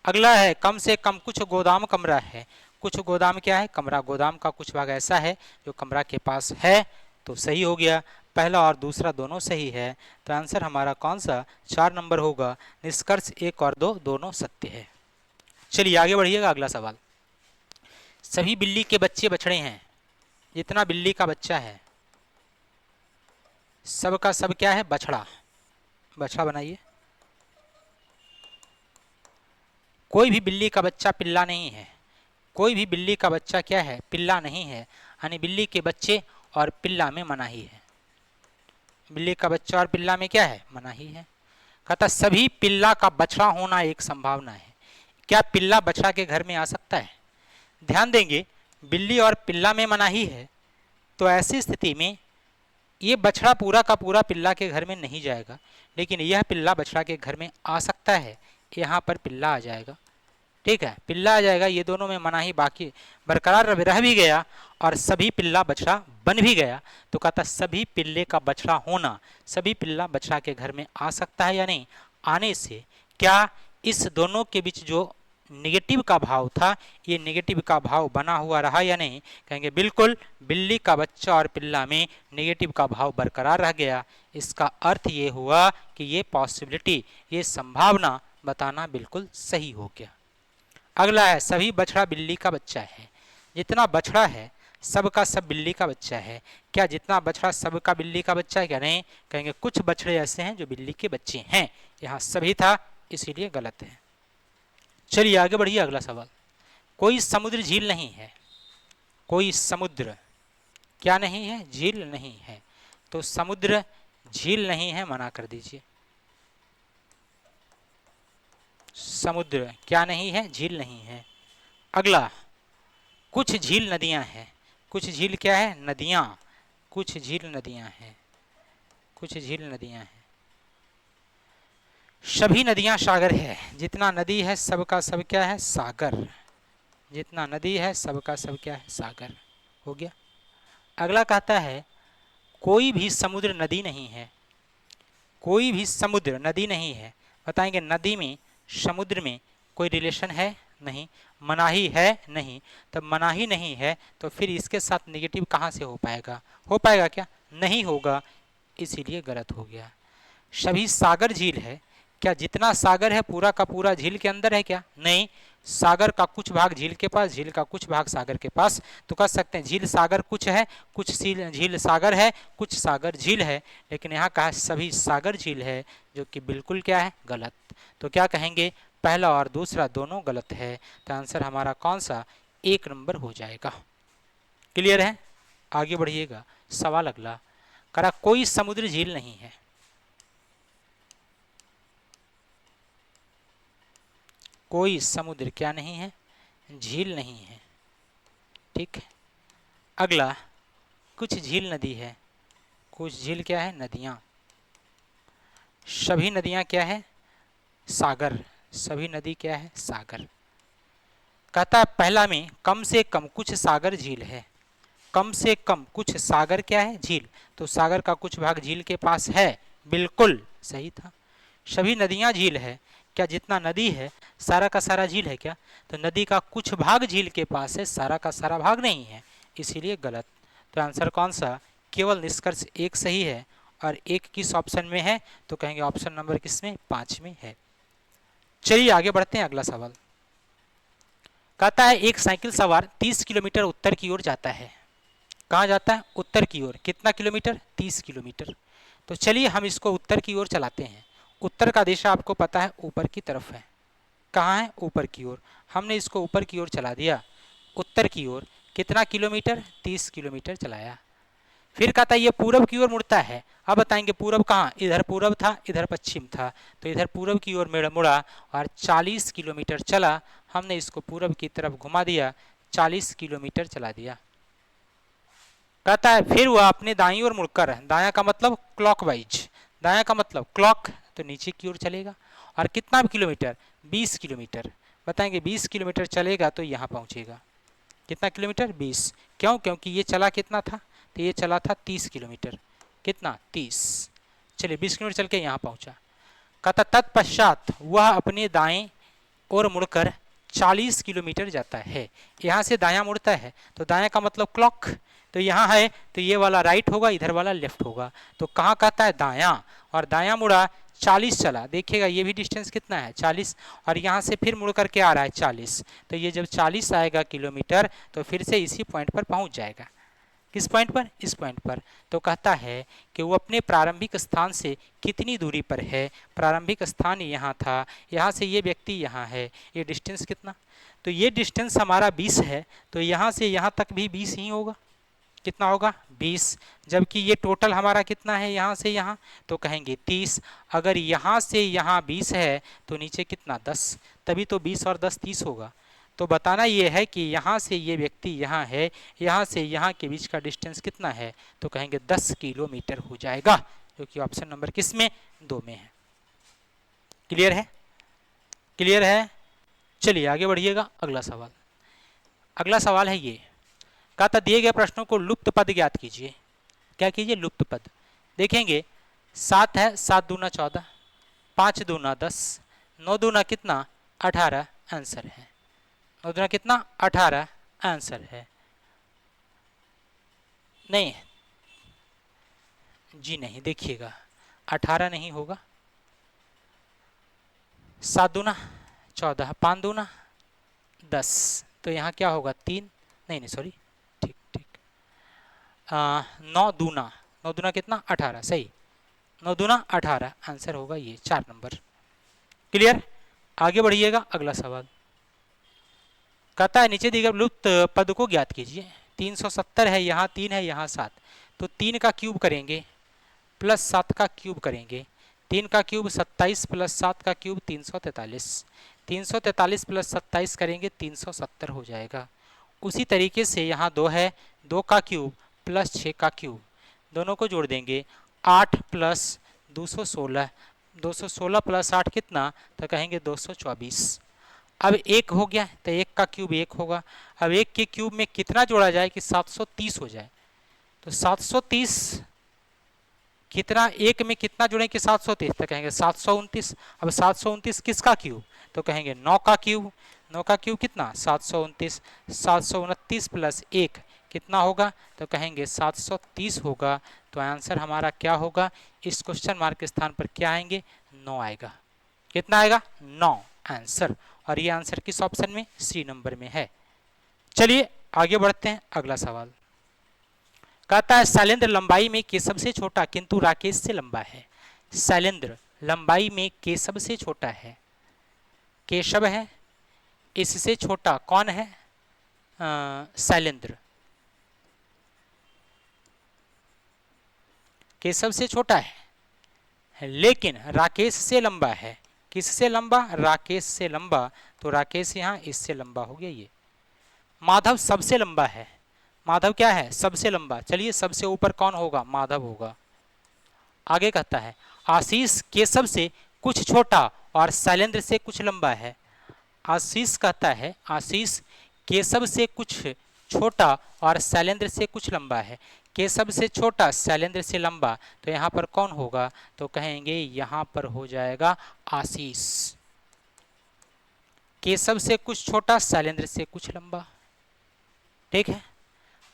अगला है कम से कम कुछ गोदाम कमरा है। कुछ गोदाम क्या है? कमरा। गोदाम का कुछ भाग ऐसा है जो कमरा के पास है, तो सही हो गया। पहला और दूसरा दोनों सही है, तो आंसर हमारा कौन सा? 4 नंबर होगा। निष्कर्ष 1 और 2 दोनों सत्य है। चलिए आगे बढ़िएगा, अगला सवाल। सभी बिल्ली के बच्चे बछड़े हैं, जितना बिल्ली का बच्चा है सब का सब क्या है? बछड़ा। बछड़ा बनाइए। कोई भी बिल्ली का बच्चा पिल्ला नहीं है। कोई भी बिल्ली का बच्चा क्या है? पिल्ला नहीं है, यानी बिल्ली के बच्चे और पिल्ला में मनाही है। बिल्ली का बच्चा और पिल्ला में क्या है? मनाही है। कहता सभी पिल्ला का बछड़ा होना एक संभावना है। क्या पिल्ला बछड़ा के घर में आ सकता है? ध्यान देंगे, बिल्ली और पिल्ला में मनाही है, तो ऐसी स्थिति में ये बछड़ा पूरा का पूरा पिल्ला के घर में नहीं जाएगा, लेकिन यह पिल्ला बछड़ा के घर में आ सकता है। यहाँ पर पिल्ला आ जाएगा, ठीक है, पिल्ला आ जाएगा। ये दोनों में मनाही बाकी बरकरार रह भी गया और सभी पिल्ला बछड़ा बन भी गया। तो कहता सभी पिल्ले का बछड़ा होना, सभी पिल्ला बछड़ा के घर में आ सकता है या नहीं? आने से क्या इस दोनों के बीच जो नेगेटिव का भाव था, ये नेगेटिव का भाव बना हुआ रहा या नहीं? कहेंगे बिल्कुल, बिल्ली का बच्चा और पिल्ला में नेगेटिव का भाव बरकरार रह गया। इसका अर्थ ये हुआ कि ये पॉसिबिलिटी, ये संभावना बताना बिल्कुल सही हो गया। अगला है सभी बछड़ा बिल्ली का बच्चा है। जितना बछड़ा है सब का सब बिल्ली का बच्चा है। क्या जितना बछड़ा सब का बिल्ली का बच्चा है? क्या नहीं? कहेंगे कुछ बछड़े ऐसे हैं जो बिल्ली के बच्चे हैं। यहाँ सभी था, इसीलिए गलत है। चलिए आगे बढ़िए, अगला सवाल। कोई समुद्र झील नहीं है, कोई समुद्र क्या नहीं है, झील नहीं है। तो समुद्र झील नहीं है मना कर दीजिए। समुद्र क्या नहीं है, झील नहीं है। अगला, कुछ झील नदियां हैं। कुछ झील क्या है, नदियां। कुछ झील नदियां हैं, कुछ झील नदियां हैं। सभी नदियां सागर है। जितना नदी है सबका सब क्या है, सागर। जितना नदी है सबका सब क्या है, सागर। हो गया। अगला कहता है कोई भी समुद्र नदी नहीं है। कोई भी समुद्र नदी नहीं है। बताएंगे नदी में समुद्र में कोई रिलेशन है, नहीं। मनाही है, नहीं। तो मनाही नहीं है तो फिर इसके साथ नेगेटिव कहाँ से हो पाएगा, हो पाएगा क्या, नहीं होगा, इसीलिए गलत हो गया। सभी सागर झील है। क्या जितना सागर है पूरा का पूरा झील के अंदर है क्या, नहीं। सागर का कुछ भाग झील के पास, झील का कुछ भाग सागर के पास। तो कह सकते हैं झील सागर कुछ है, कुछ झील सागर है, कुछ सागर झील है। लेकिन यहाँ कहा सभी सागर झील है, जो कि बिल्कुल क्या है, गलत। तो क्या कहेंगे, पहला और दूसरा दोनों गलत है। तो आंसर हमारा कौन सा, 1 नंबर हो जाएगा। क्लियर है, आगे बढ़िएगा। सवाल अगला करा, कोई समुद्र झील नहीं है। कोई समुद्र क्या नहीं है, झील नहीं है। ठीक है। अगला, कुछ झील नदी है। कुछ झील क्या है, नदियां। सभी नदियां क्या है, सागर। सभी नदी क्या है, सागर। कहता है पहला में कम से कम कुछ सागर झील है। कम से कम कुछ सागर क्या है, झील। तो सागर का कुछ भाग झील के पास है, बिल्कुल सही था। सभी नदियां झील है। क्या जितना नदी है सारा का सारा झील है क्या, तो नदी का कुछ भाग झील के पास है, सारा का सारा भाग नहीं है, इसीलिए गलत। तो आंसर कौन सा, केवल निष्कर्ष एक सही है और एक किस ऑप्शन में है, तो कहेंगे ऑप्शन नंबर किसमें, 5 में है। चलिए आगे बढ़ते हैं। अगला सवाल कहता है एक साइकिल सवार 30 किलोमीटर उत्तर की ओर जाता है। कहाँ जाता है, उत्तर की ओर। कितना किलोमीटर, 30 किलोमीटर। तो चलिए हम इसको उत्तर की ओर चलाते हैं। उत्तर का दिशा आपको पता है ऊपर की तरफ है। कहाँ है, ऊपर की ओर। हमने इसको ऊपर की ओर चला दिया, उत्तर की ओर। कितना किलोमीटर, 30 किलोमीटर चलाया। फिर कहता है ये पूरब की ओर मुड़ता है। अब बताएंगे पूरब कहाँ, इधर पूरब था, इधर पश्चिम था, तो इधर पूरब की ओर मुड़ा और 40 किलोमीटर चला। हमने इसको पूरब की तरफ घुमा दिया, 40 किलोमीटर चला दिया। कहता है फिर वह अपने दाईं ओर मुड़कर, दायां का मतलब क्लॉकवाइज, दायां का मतलब क्लॉक, तो नीचे की ओर चलेगा। और कितना किलोमीटर, 20 किलोमीटर। बताएंगे 20 किलोमीटर चलेगा तो यहाँ पहुँचेगा। कितना किलोमीटर, 20। क्यों, क्योंकि ये चला कितना था, तो ये चला था 30 किलोमीटर। कितना, 30। चलिए 20 किलोमीटर चल के यहाँ पहुँचा। कहता तत्पश्चात वह अपने दाएं ओर मुड़कर 40 किलोमीटर जाता है। यहाँ से दायां मुड़ता है, तो दायां का मतलब क्लॉक, तो यहाँ है तो ये वाला राइट होगा, इधर वाला लेफ्ट होगा। तो कहाँ कहता है, दायां। और दायां मुड़ा 40 चला। देखिएगा ये भी डिस्टेंस कितना है, 40। और यहाँ से फिर मुड़ करके आ रहा है 40। तो ये जब 40 आएगा किलोमीटर तो फिर से इसी पॉइंट पर पहुँच जाएगा। किस पॉइंट पर, इस पॉइंट पर। तो कहता है कि वो अपने प्रारंभिक स्थान से कितनी दूरी पर है। प्रारंभिक स्थान यहाँ था, यहाँ से ये व्यक्ति यहाँ है, ये डिस्टेंस कितना, तो ये डिस्टेंस हमारा 20 है। तो यहाँ से यहाँ तक भी 20 ही होगा। कितना होगा, 20। जबकि ये टोटल हमारा कितना है, यहाँ से यहाँ, तो कहेंगे 30। अगर यहाँ से यहाँ 20 है तो नीचे कितना, 10। तभी तो 20 और 10 30 होगा। तो बताना ये है कि यहाँ से ये व्यक्ति यहाँ है, यहाँ से यहाँ के बीच का डिस्टेंस कितना है, तो कहेंगे 10 किलोमीटर हो जाएगा, जो कि ऑप्शन नंबर किस में, 2 में है। क्लियर है, क्लियर है। चलिए आगे बढ़िएगा। अगला सवाल, अगला सवाल है ये, कहता दिए गए प्रश्नों को लुप्त पद ज्ञात कीजिए। क्या कीजिए, लुप्त पद। देखेंगे 7 है, 7 दूना 14, 5 दूना 10, 9 दूना कितना, 18, आंसर है। 9 दूना कितना, 18, आंसर है। नहीं जी नहीं, देखिएगा 18 नहीं होगा। 7 दूना 14, 5 दूना 10, तो यहाँ क्या होगा, 3, नहीं सॉरी, ठीक ठीक। 9 दूना कितना, 18, सही। 9 दूना 18, आंसर होगा ये, 4 नंबर। क्लियर, आगे बढ़िएगा। अगला सवाल, कहता है नीचे दिए गए लुप्त पद को ज्ञात कीजिए। 370 है, यहाँ 3 है, यहाँ 7, तो 3 का क्यूब करेंगे प्लस 7 का क्यूब करेंगे। 3 का क्यूब 27 प्लस 7 का क्यूब 343, 343 प्लस 27 करेंगे 370 हो जाएगा। उसी तरीके से यहाँ 2 है, 2 का क्यूब प्लस 6 का क्यूब, दोनों को जोड़ देंगे 8 प्लस 216, 216 प्लस 8 कितना, तो कहेंगे 224। अब 1 हो गया तो 1 का क्यूब 1 होगा। अब 1 के क्यूब में कितना जोड़ा जाए कि 730 हो जाए, तो 730 कितना, 1 में कितना जोड़ें कि 730, तो कहेंगे 729। अब 729 किसका क्यूब, तो कहेंगे 9 का क्यूब, 9 का क्यूब कितना 729, 729 प्लस 1 कितना होगा, तो कहेंगे 730 होगा। तो आंसर हमारा क्या होगा, इस क्वेश्चन मार्क के स्थान पर क्या आएंगे, 9 आएगा। कितना आएगा, 9 आंसर। और ये आंसर किस ऑप्शन में, सी नंबर में है। चलिए आगे बढ़ते हैं, अगला सवाल कहता है शैलेंद्र लंबाई में केशव से छोटा किंतु राकेश से लंबा है। शैलेंद्र लंबाई में केशव से छोटा है, केशव है, इससे छोटा कौन है, शैलेंद्र, केशव से छोटा है लेकिन राकेश से लंबा है। किससे लंबा, राकेश से लंबा, तो राकेश यहाँ इससे लंबा हो गया। ये माधव सबसे लंबा है, माधव क्या है, सबसे लंबा। चलिए सबसे ऊपर कौन होगा, माधव होगा। आगे कहता है आशीष केशव से कुछ छोटा और शैलेंद्र से कुछ लंबा है। आशीष कहता है आशीष केशव से कुछ छोटा और शैलेंद्र से कुछ लंबा है। केशव से छोटा, शैलेंद्र से लंबा, तो यहाँ पर कौन होगा, तो कहेंगे यहाँ पर हो जाएगा आशीष। केशव से कुछ छोटा, शैलेंद्र से कुछ लंबा, ठीक है।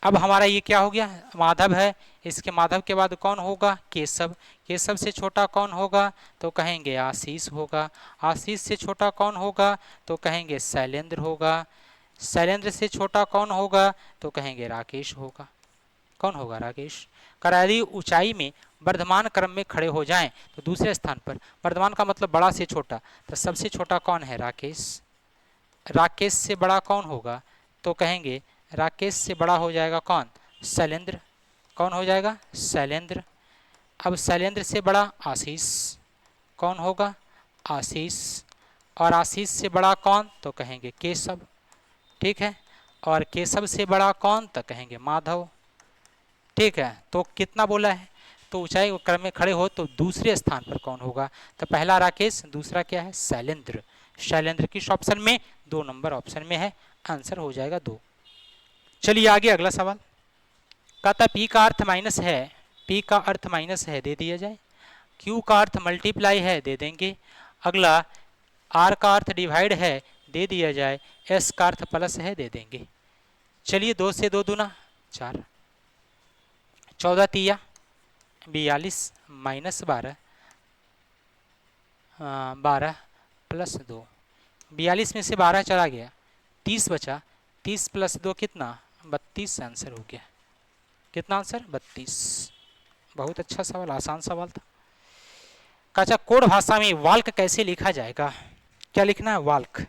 अब हमारा ये क्या हो गया, माधव है, इसके माधव के बाद कौन होगा, केशव। केशव से छोटा कौन होगा, तो कहेंगे आशीष होगा। आशीष से छोटा कौन होगा, तो कहेंगे शैलेंद्र होगा। शैलेंद्र से छोटा कौन होगा, तो कहेंगे राकेश होगा। कौन होगा, राकेश। करारी ऊंचाई में वर्धमान क्रम में खड़े हो जाएं तो दूसरे स्थान पर, वर्धमान का मतलब बड़ा से छोटा, तो सबसे छोटा कौन है, राकेश। राकेश से बड़ा कौन होगा, तो कहेंगे राकेश से बड़ा हो जाएगा कौन, शैलेंद्र। कौन हो जाएगा, शैलेंद्र। अब शैलेंद्र से बड़ा आशीष, कौन होगा, आशीष। और आशीष से बड़ा कौन, तो कहेंगे केशव, ठीक है। और केशव से बड़ा कौन, तो कहेंगे माधव, ठीक है। तो कितना बोला है, तो ऊंचाई क्रम में खड़े हो तो दूसरे स्थान पर कौन होगा, तो पहला राकेश, दूसरा क्या है, शैलेंद्र। शैलेंद्र किस ऑप्शन में, 2 नंबर ऑप्शन में है, आंसर हो जाएगा 2। चलिए आगे अगला सवाल कहता पी का अर्थ माइनस है, पी का अर्थ माइनस है दे दिया जाए, क्यू का अर्थ मल्टीप्लाई है दे देंगे, अगला आर का अर्थ डिवाइड है दे दिया जाए, एस का अर्थ प्लस है दे देंगे। चलिए 2 से 2 दूना 4, 14 तिया 42 माइनस 12, 12 प्लस 2, 42 में से 12 चला गया, 30 बचा, 30 प्लस 2 कितना, 32 आंसर हो गया। कितना आंसर, 32। बहुत अच्छा सवाल, आसान सवाल था। अच्छा कोड भाषा में वाल्क कैसे लिखा जाएगा, क्या लिखना है, वाल्क।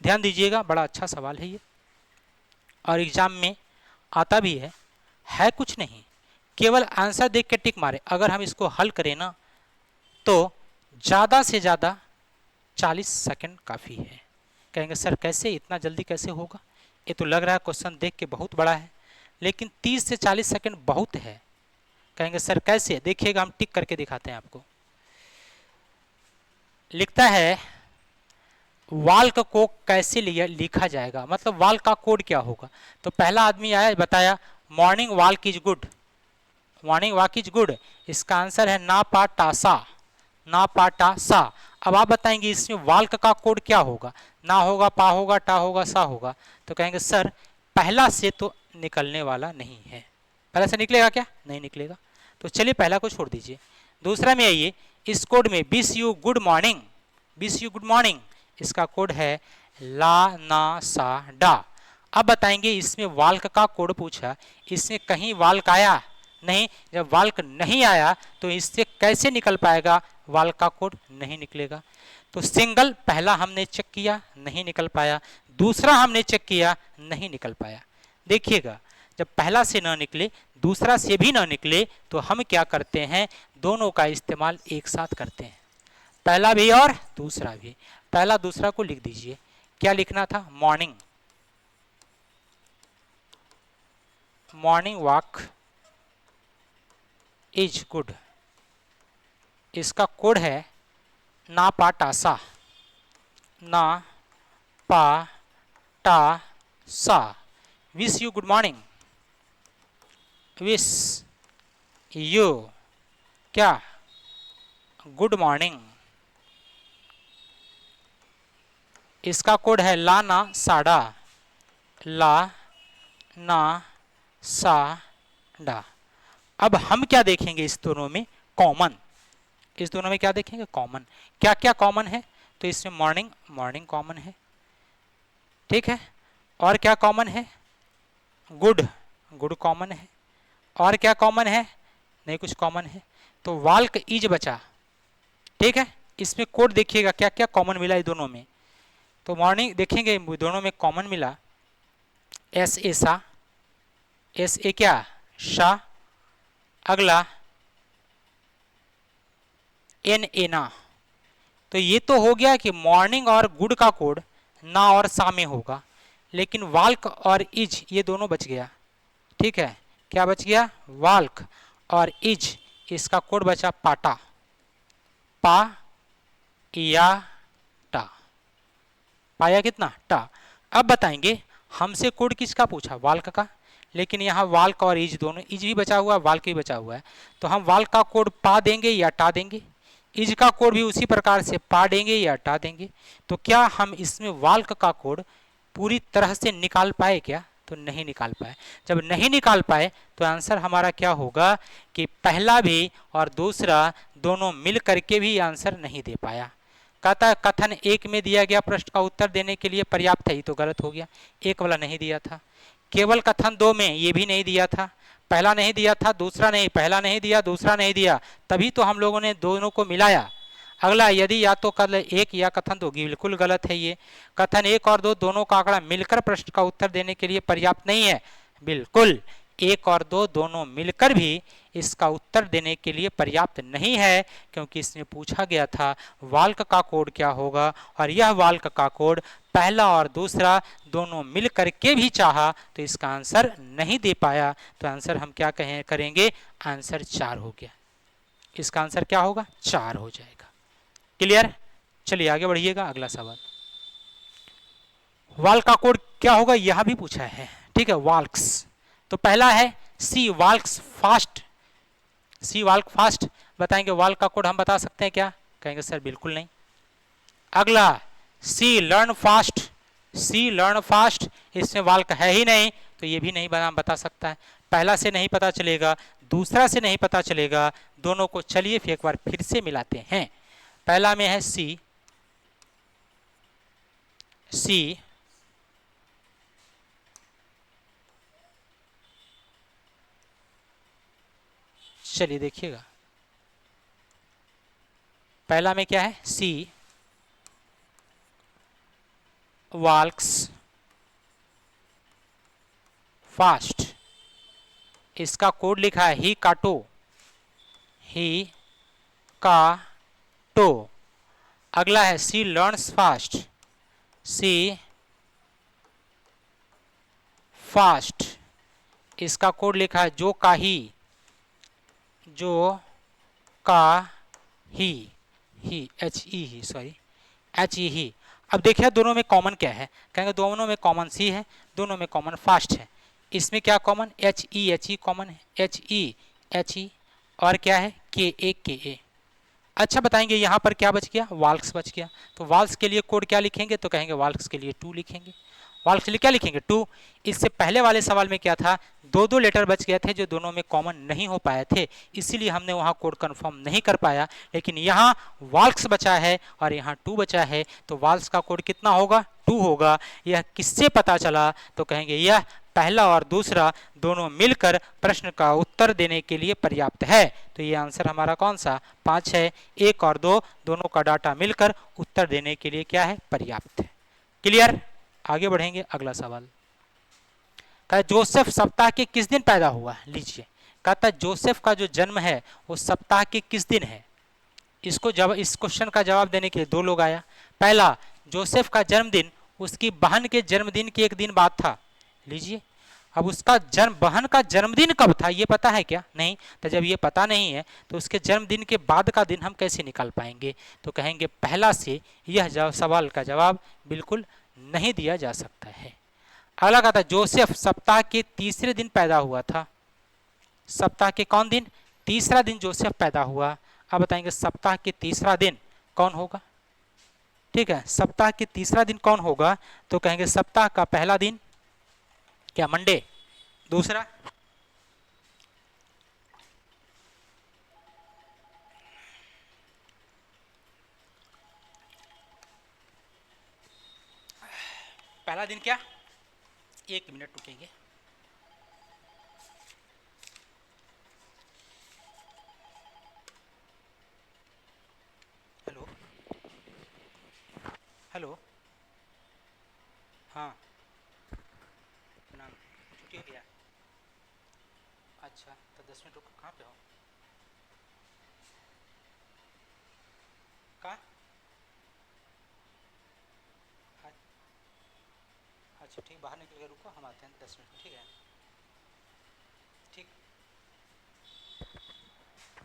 ध्यान दीजिएगा, बड़ा अच्छा सवाल है ये और एग्जाम में आता भी है कुछ नहीं, केवल आंसर देख के टिक मारे। अगर हम इसको हल करें ना तो ज़्यादा से ज़्यादा 40 सेकंड काफ़ी है। कहेंगे सर कैसे, इतना जल्दी कैसे होगा, ये तो लग रहा है क्वेश्चन देख के बहुत बड़ा है, लेकिन 30 से 40 सेकंड बहुत है। कहेंगे सर कैसे, देखिएगा हम टिक करके दिखाते हैं आपको। लिखता है वाल्क को कैसे लिखा जाएगा, मतलब वाल्क का कोड क्या होगा। तो पहला आदमी आया बताया morning walk is good, morning walk is good, इसका आंसर है ना पाटासा, ना पाटासा। अब आप बताएंगे इसमें वाल्क का कोड क्या होगा, ना होगा, पा होगा, टा होगा, सा होगा। तो कहेंगे सर पहला से तो निकलने वाला नहीं है, पहला से निकलेगा क्या, नहीं निकलेगा। तो चलिए पहला को छोड़ दीजिए, दूसरा में आइए, इस कोड में wish you good morning, wish you good morning, इसका कोड है ला ना सा डा। अब बताएंगे इसमें वाल्क का कोड पूछा, इसमें कहीं वाल्क आया नहीं, जब वाल्क नहीं आया तो इससे कैसे निकल पाएगा, वाल्क का कोड नहीं निकलेगा। तो सिंगल पहला हमने चेक किया, नहीं निकल पाया, दूसरा हमने चेक किया, नहीं निकल पाया। देखिएगा, जब पहला से ना निकले, दूसरा से भी ना निकले, तो हम क्या करते हैं, दोनों का इस्तेमाल एक साथ करते हैं, पहला भी और दूसरा भी। पहला दूसरा को लिख दीजिए। क्या लिखना था, morning, morning walk is good. इसका कोड है ना पा टा सा, ना पा टा सा। Wish you good morning, wish you क्या, गुड मॉर्निंग। इसका कोड है ला ना साडा, ला ना सा डा। अब हम क्या देखेंगे इस दोनों में कॉमन, इस दोनों में क्या देखेंगे कॉमन। क्या क्या कॉमन है, तो इसमें मॉर्निंग, मॉर्निंग कॉमन है, ठीक है। और क्या कॉमन है, गुड, गुड कॉमन है। और क्या कॉमन है, नहीं कुछ कॉमन है। तो वाल्क इज बचा, ठीक है। इसमें कोड देखिएगा क्या क्या कॉमन मिला है दोनों में। तो मॉर्निंग देखेंगे दोनों में कॉमन मिला, एस ए सा, एस ए क्या शा, अगला एन ए ना। तो ये तो हो गया कि मॉर्निंग और गुड का कोड ना और सा में होगा, लेकिन वाल्क और इज ये दोनों बच गया, ठीक है। क्या बच गया, वाल्क और इज, इसका कोड बचा पाटा, पा या टा, पाया कितना टा। अब बताएंगे हमसे कोड किसका पूछा, वाल्क का, लेकिन यहाँ वाल्क और इज दोनों, इज भी बचा हुआ है, वाल्क भी बचा हुआ है। तो हम वाल्क का कोड पा देंगे या टा देंगे, इज का कोड भी उसी प्रकार से पा देंगे या टा देंगे। तो क्या हम इसमें वाल्क का कोड पूरी तरह से निकाल पाए क्या, तो नहीं निकाल पाए। जब नहीं निकाल पाए तो आंसर हमारा क्या होगा कि पहला भी और दूसरा दोनों मिल करके भी आंसर नहीं दे पाया। कहता है कथन एक में दिया गया प्रश्न का उत्तर देने के लिए पर्याप्त है, ये तो गलत हो गया, एक वाला नहीं दिया था। केवल कथन दो में, ये भी नहीं दिया था, पहला नहीं दिया था, दूसरा नहीं, पहला नहीं दिया, दूसरा नहीं दिया, तभी तो हम लोगों ने दोनों को मिलाया। अगला यदि या तो कल एक या कथन दो, बिल्कुल गलत है ये। कथन एक और दो दोनों का आंकड़ा मिलकर प्रश्न का उत्तर देने के लिए पर्याप्त नहीं है, बिल्कुल एक और दो दोनों मिलकर भी इसका उत्तर देने के लिए पर्याप्त नहीं है, क्योंकि इसमें पूछा गया था वाल्क का कोड क्या होगा, और यह वाल्क का कोड पहला और दूसरा दोनों मिल करके भी चाहा तो इसका आंसर नहीं दे पाया। तो आंसर हम क्या करेंगे, आंसर 4 हो गया। इसका आंसर क्या होगा, 4 हो जाएगा। क्लियर, चलिए आगे बढ़िएगा। अगला सवाल, वाल्क का कोड क्या होगा, यहां भी पूछा है, ठीक है। वाल्क्स, तो पहला है सी वाल्क्स फास्ट, सी वाल्क फास्ट। बताएंगे वाल्क का कोड हम बता सकते हैं क्या, कहेंगे सर बिल्कुल नहीं। अगला सी लर्न फास्ट, सी लर्न फास्ट, इसमें वाल्क है ही नहीं, तो ये भी नहीं बता सकता है। पहला से नहीं पता चलेगा, दूसरा से नहीं पता चलेगा, दोनों को चलिए फिर एक बार फिर से मिलाते हैं। पहला में है सी, सी चलिए देखिएगा, पहला में क्या है, सी वाल्क्स फास्ट, इसका कोड लिखा है ही काटो, ही का टो। अगला है सी लर्न्स फास्ट, सी फास्ट, इसका कोड लिखा है जो का ही, जो का ही एच ई ही, सॉरी एच ई ही। अब देखिए दोनों में कॉमन क्या है, कहेंगे दोनों में कॉमन सी है, दोनों में कॉमन फास्ट है। इसमें क्या कॉमन, एच ई कॉमन है, एच ई और क्या है के ए। अच्छा बताएंगे यहाँ पर क्या बच गया, वाल्क्स बच गया। तो वाल्क्स के लिए कोड क्या लिखेंगे, तो कहेंगे वाल्क्स के लिए 2 लिखेंगे। वाल्क्स के लिए क्या लिखेंगे, 2। इससे पहले वाले सवाल में क्या था, 2 लेटर बच गए थे जो दोनों में कॉमन नहीं हो पाए थे, इसीलिए हमने वहाँ कोड कंफर्म नहीं कर पाया। लेकिन यहाँ वाल्क्स बचा है और यहाँ 2 बचा है, तो वाल्क्स का कोड कितना होगा, 2 होगा। यह किससे पता चला, तो कहेंगे यह पहला और दूसरा दोनों मिलकर प्रश्न का उत्तर देने के लिए पर्याप्त है। तो ये आंसर हमारा कौन सा, 5 है। 1 और 2 दोनों का डाटा मिलकर उत्तर देने के लिए क्या है, पर्याप्त है। क्लियर, आगे बढ़ेंगे, अगला सवाल। कहता है जोसेफ सप्ताह के किस दिन पैदा हुआ? लीजिए, कहता है जोसेफ का जो जन्म है वो सप्ताह के किस दिन है? इस क्वेश्चन का जवाब देने के लिए दो लोग आया। पहला, जोसेफ का जन्मदिन उसकी बहन के जन्मदिन के एक दिन बाद था। लीजिए, अब उसका बहन का जन्मदिन कब था ये पता है क्या? नहीं। तो जब ये पता नहीं है तो उसके जन्मदिन के बाद का दिन हम कैसे निकाल पाएंगे? तो कहेंगे पहला से यह सवाल का जवाब बिल्कुल नहीं दिया जा सकता है। अगला कहता है जोसेफ सप्ताह के तीसरे दिन पैदा हुआ था। सप्ताह के कौन दिन? तीसरा दिन जोसेफ पैदा हुआ। अब बताएंगे सप्ताह के तीसरा दिन कौन होगा? ठीक है, सप्ताह के तीसरा दिन कौन होगा? तो कहेंगे सप्ताह का पहला दिन क्या मंडे? दूसरा पहला दिन क्या? एक मिनट रुकेंगे। हेलो हेलो, हाँ नाम छुट्टी हो गया? अच्छा, तो 10 मिनट रुको। कहाँ पे हो? कहाँ? अच्छा ठीक, बाहर निकल के रुको, हम आते हैं 10 मिनट में। ठीक है, ठीक,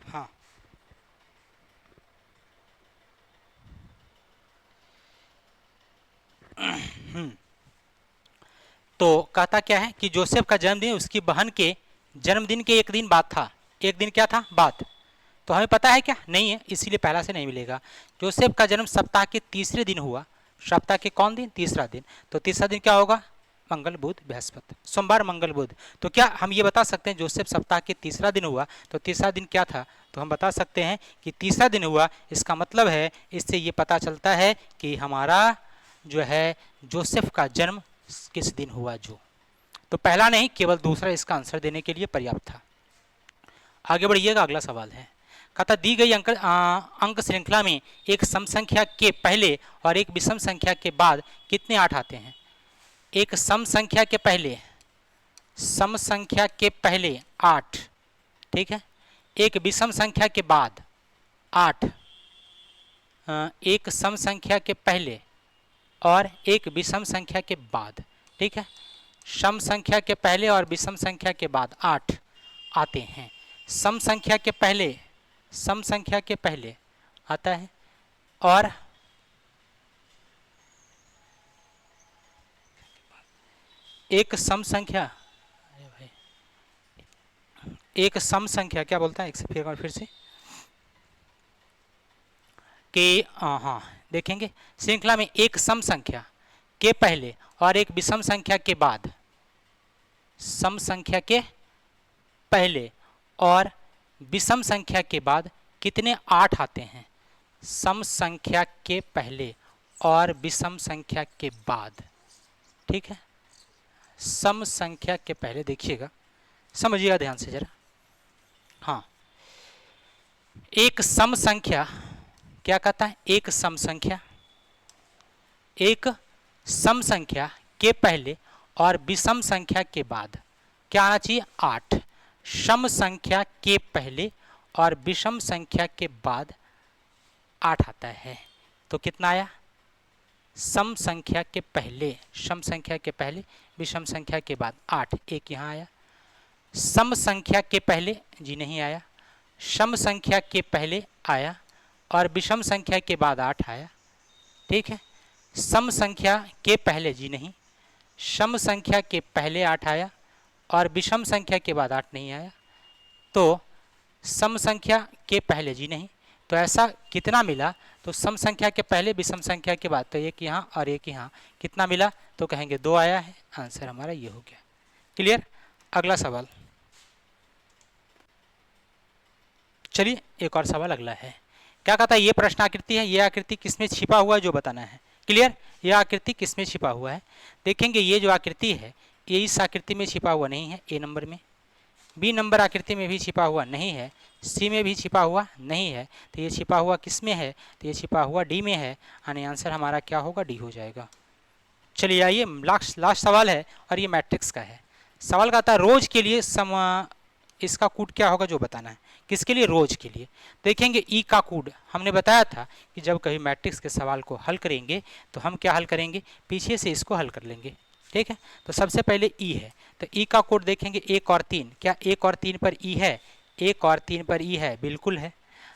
हाँ। तो कहता क्या है कि जोसेफ का जन्मदिन उसकी बहन के जन्मदिन के एक दिन बाद था। एक दिन क्या था? बाद। तो हमें पता है क्या? नहीं है, इसीलिए पहला से नहीं मिलेगा। जोसेफ का जन्म सप्ताह के तीसरे दिन हुआ। सप्ताह के कौन दिन? तीसरा दिन। तो तीसरा दिन क्या होगा? मंगल बुध बृहस्पति, सोमवार मंगल बुध। तो क्या हम ये बता सकते हैं जोसेफ सप्ताह के तीसरा दिन हुआ? तो तीसरा दिन क्या था? तो हम बता सकते हैं कि तीसरा दिन हुआ। इसका मतलब है, इससे ये पता चलता है कि हमारा जो है जोसेफ का जन्म किस दिन हुआ। जो तो पहला नहीं, केवल दूसरा इसका आंसर देने के लिए पर्याप्त था। आगे बढ़िएगा, अगला सवाल है। कहता दी गई अंक श्रृंखला में एक सम संख्या के पहले और एक विषम संख्या के बाद कितने 8 आते हैं? एक सम संख्या के पहले, सम संख्या के पहले 8, ठीक है। एक विषम संख्या के बाद 8, एक सम संख्या के पहले और एक विषम संख्या के बाद, ठीक है। सम संख्या के पहले और विषम संख्या के बाद 8 आते हैं। सम संख्या के पहले, सम संख्या के पहले आता है और एक सम संख्या, अरे भाई, एक सम संख्या क्या बोलता है? एक फिर से कि हाँ देखेंगे, श्रृंखला में एक सम संख्या के पहले और एक विषम संख्या के बाद, सम संख्या के पहले और विषम संख्या के बाद कितने 8 आते हैं? सम संख्या के पहले और विषम संख्या के बाद, ठीक है। सम संख्या के पहले, देखिएगा, समझिएगा ध्यान से जरा। हाँ, एक सम संख्या क्या कहता है? एक सम संख्या, एक सम संख्या के पहले और विषम संख्या के बाद क्या आना चाहिए? 8। सम संख्या के पहले और विषम संख्या के बाद 8 आता है। तो कितना आया? सम संख्या के पहले, सम संख्या के पहले, विषम संख्या के बाद 8। एक यहाँ आया। सम संख्या के पहले जी नहीं आया, सम संख्या के पहले आया और विषम संख्या के बाद 8 आया, ठीक है। सम संख्या के पहले जी नहीं, सम संख्या के पहले 8 आया और विषम संख्या के बाद 8 नहीं आया। तो सम संख्या के पहले जी नहीं, तो ऐसा कितना मिला? तो सम संख्या के पहले विषम संख्या के बाद, तो एक यहाँ और एक यहाँ, कितना मिला? तो कहेंगे 2 आया है। आंसर हमारा ये हो गया। क्लियर? अगला सवाल, चलिए एक और सवाल अगला है। क्या कहता है? ये प्रश्न आकृति है, ये आकृति किसमें छिपा हुआ है जो बताना है। क्लियर? ये आकृति किसमें छिपा हुआ है? देखेंगे ये जो आकृति है ये इस आकृति में छिपा हुआ नहीं है, ए नंबर में। बी नंबर आकृति में भी छिपा हुआ नहीं है, सी में भी छिपा हुआ नहीं है। तो ये छिपा हुआ किस में है? तो ये छिपा हुआ डी में है। यानी आंसर हमारा क्या होगा? डी हो जाएगा। चलिए आइए लास्ट सवाल है और ये मैट्रिक्स का है। सवाल का आता है रोज के लिए इसका कूट क्या होगा जो बताना है। किसके लिए? रोज के लिए। देखेंगे ई का कूट हमने बताया था कि जब कभी मैट्रिक्स के सवाल को हल करेंगे तो हम क्या हल करेंगे, पीछे से इसको हल कर लेंगे। ठीक है, तो सबसे पहले ई है, तो ई का कोड देखेंगे 1 और 3। क्या 1 और 3 पर ई है? 1 और 3 पर ई है, बिल्कुल है।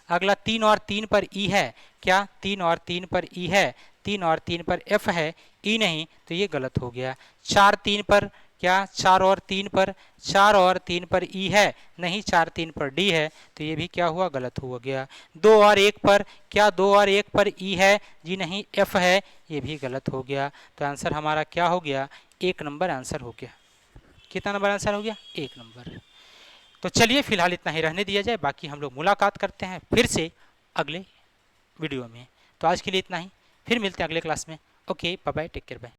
अगला 3 और 3 पर ई है। क्या 3 और 3 पर ई है? 3 और 3 पर एफ है, ई नहीं, तो ये गलत हो गया। 4 3 पर, क्या 4 और 3 पर? 4 और 3 पर ई है, नहीं 4 3 पर डी है, तो ये भी क्या हुआ, गलत हो गया। 2 और 1 पर, क्या 2 और 1 पर ई है? जी नहीं, एफ है, ये भी गलत हो गया। तो आंसर हमारा क्या हो गया, 1 नंबर आंसर हो गया। कितना नंबर आंसर हो गया, 1 नंबर। तो चलिए फिलहाल इतना ही रहने दिया जाए, बाकी हम लोग मुलाकात करते हैं फिर से अगले वीडियो में। तो आज के लिए इतना ही, फिर मिलते हैं अगले क्लास में। Okay, bye bye, take care, bye.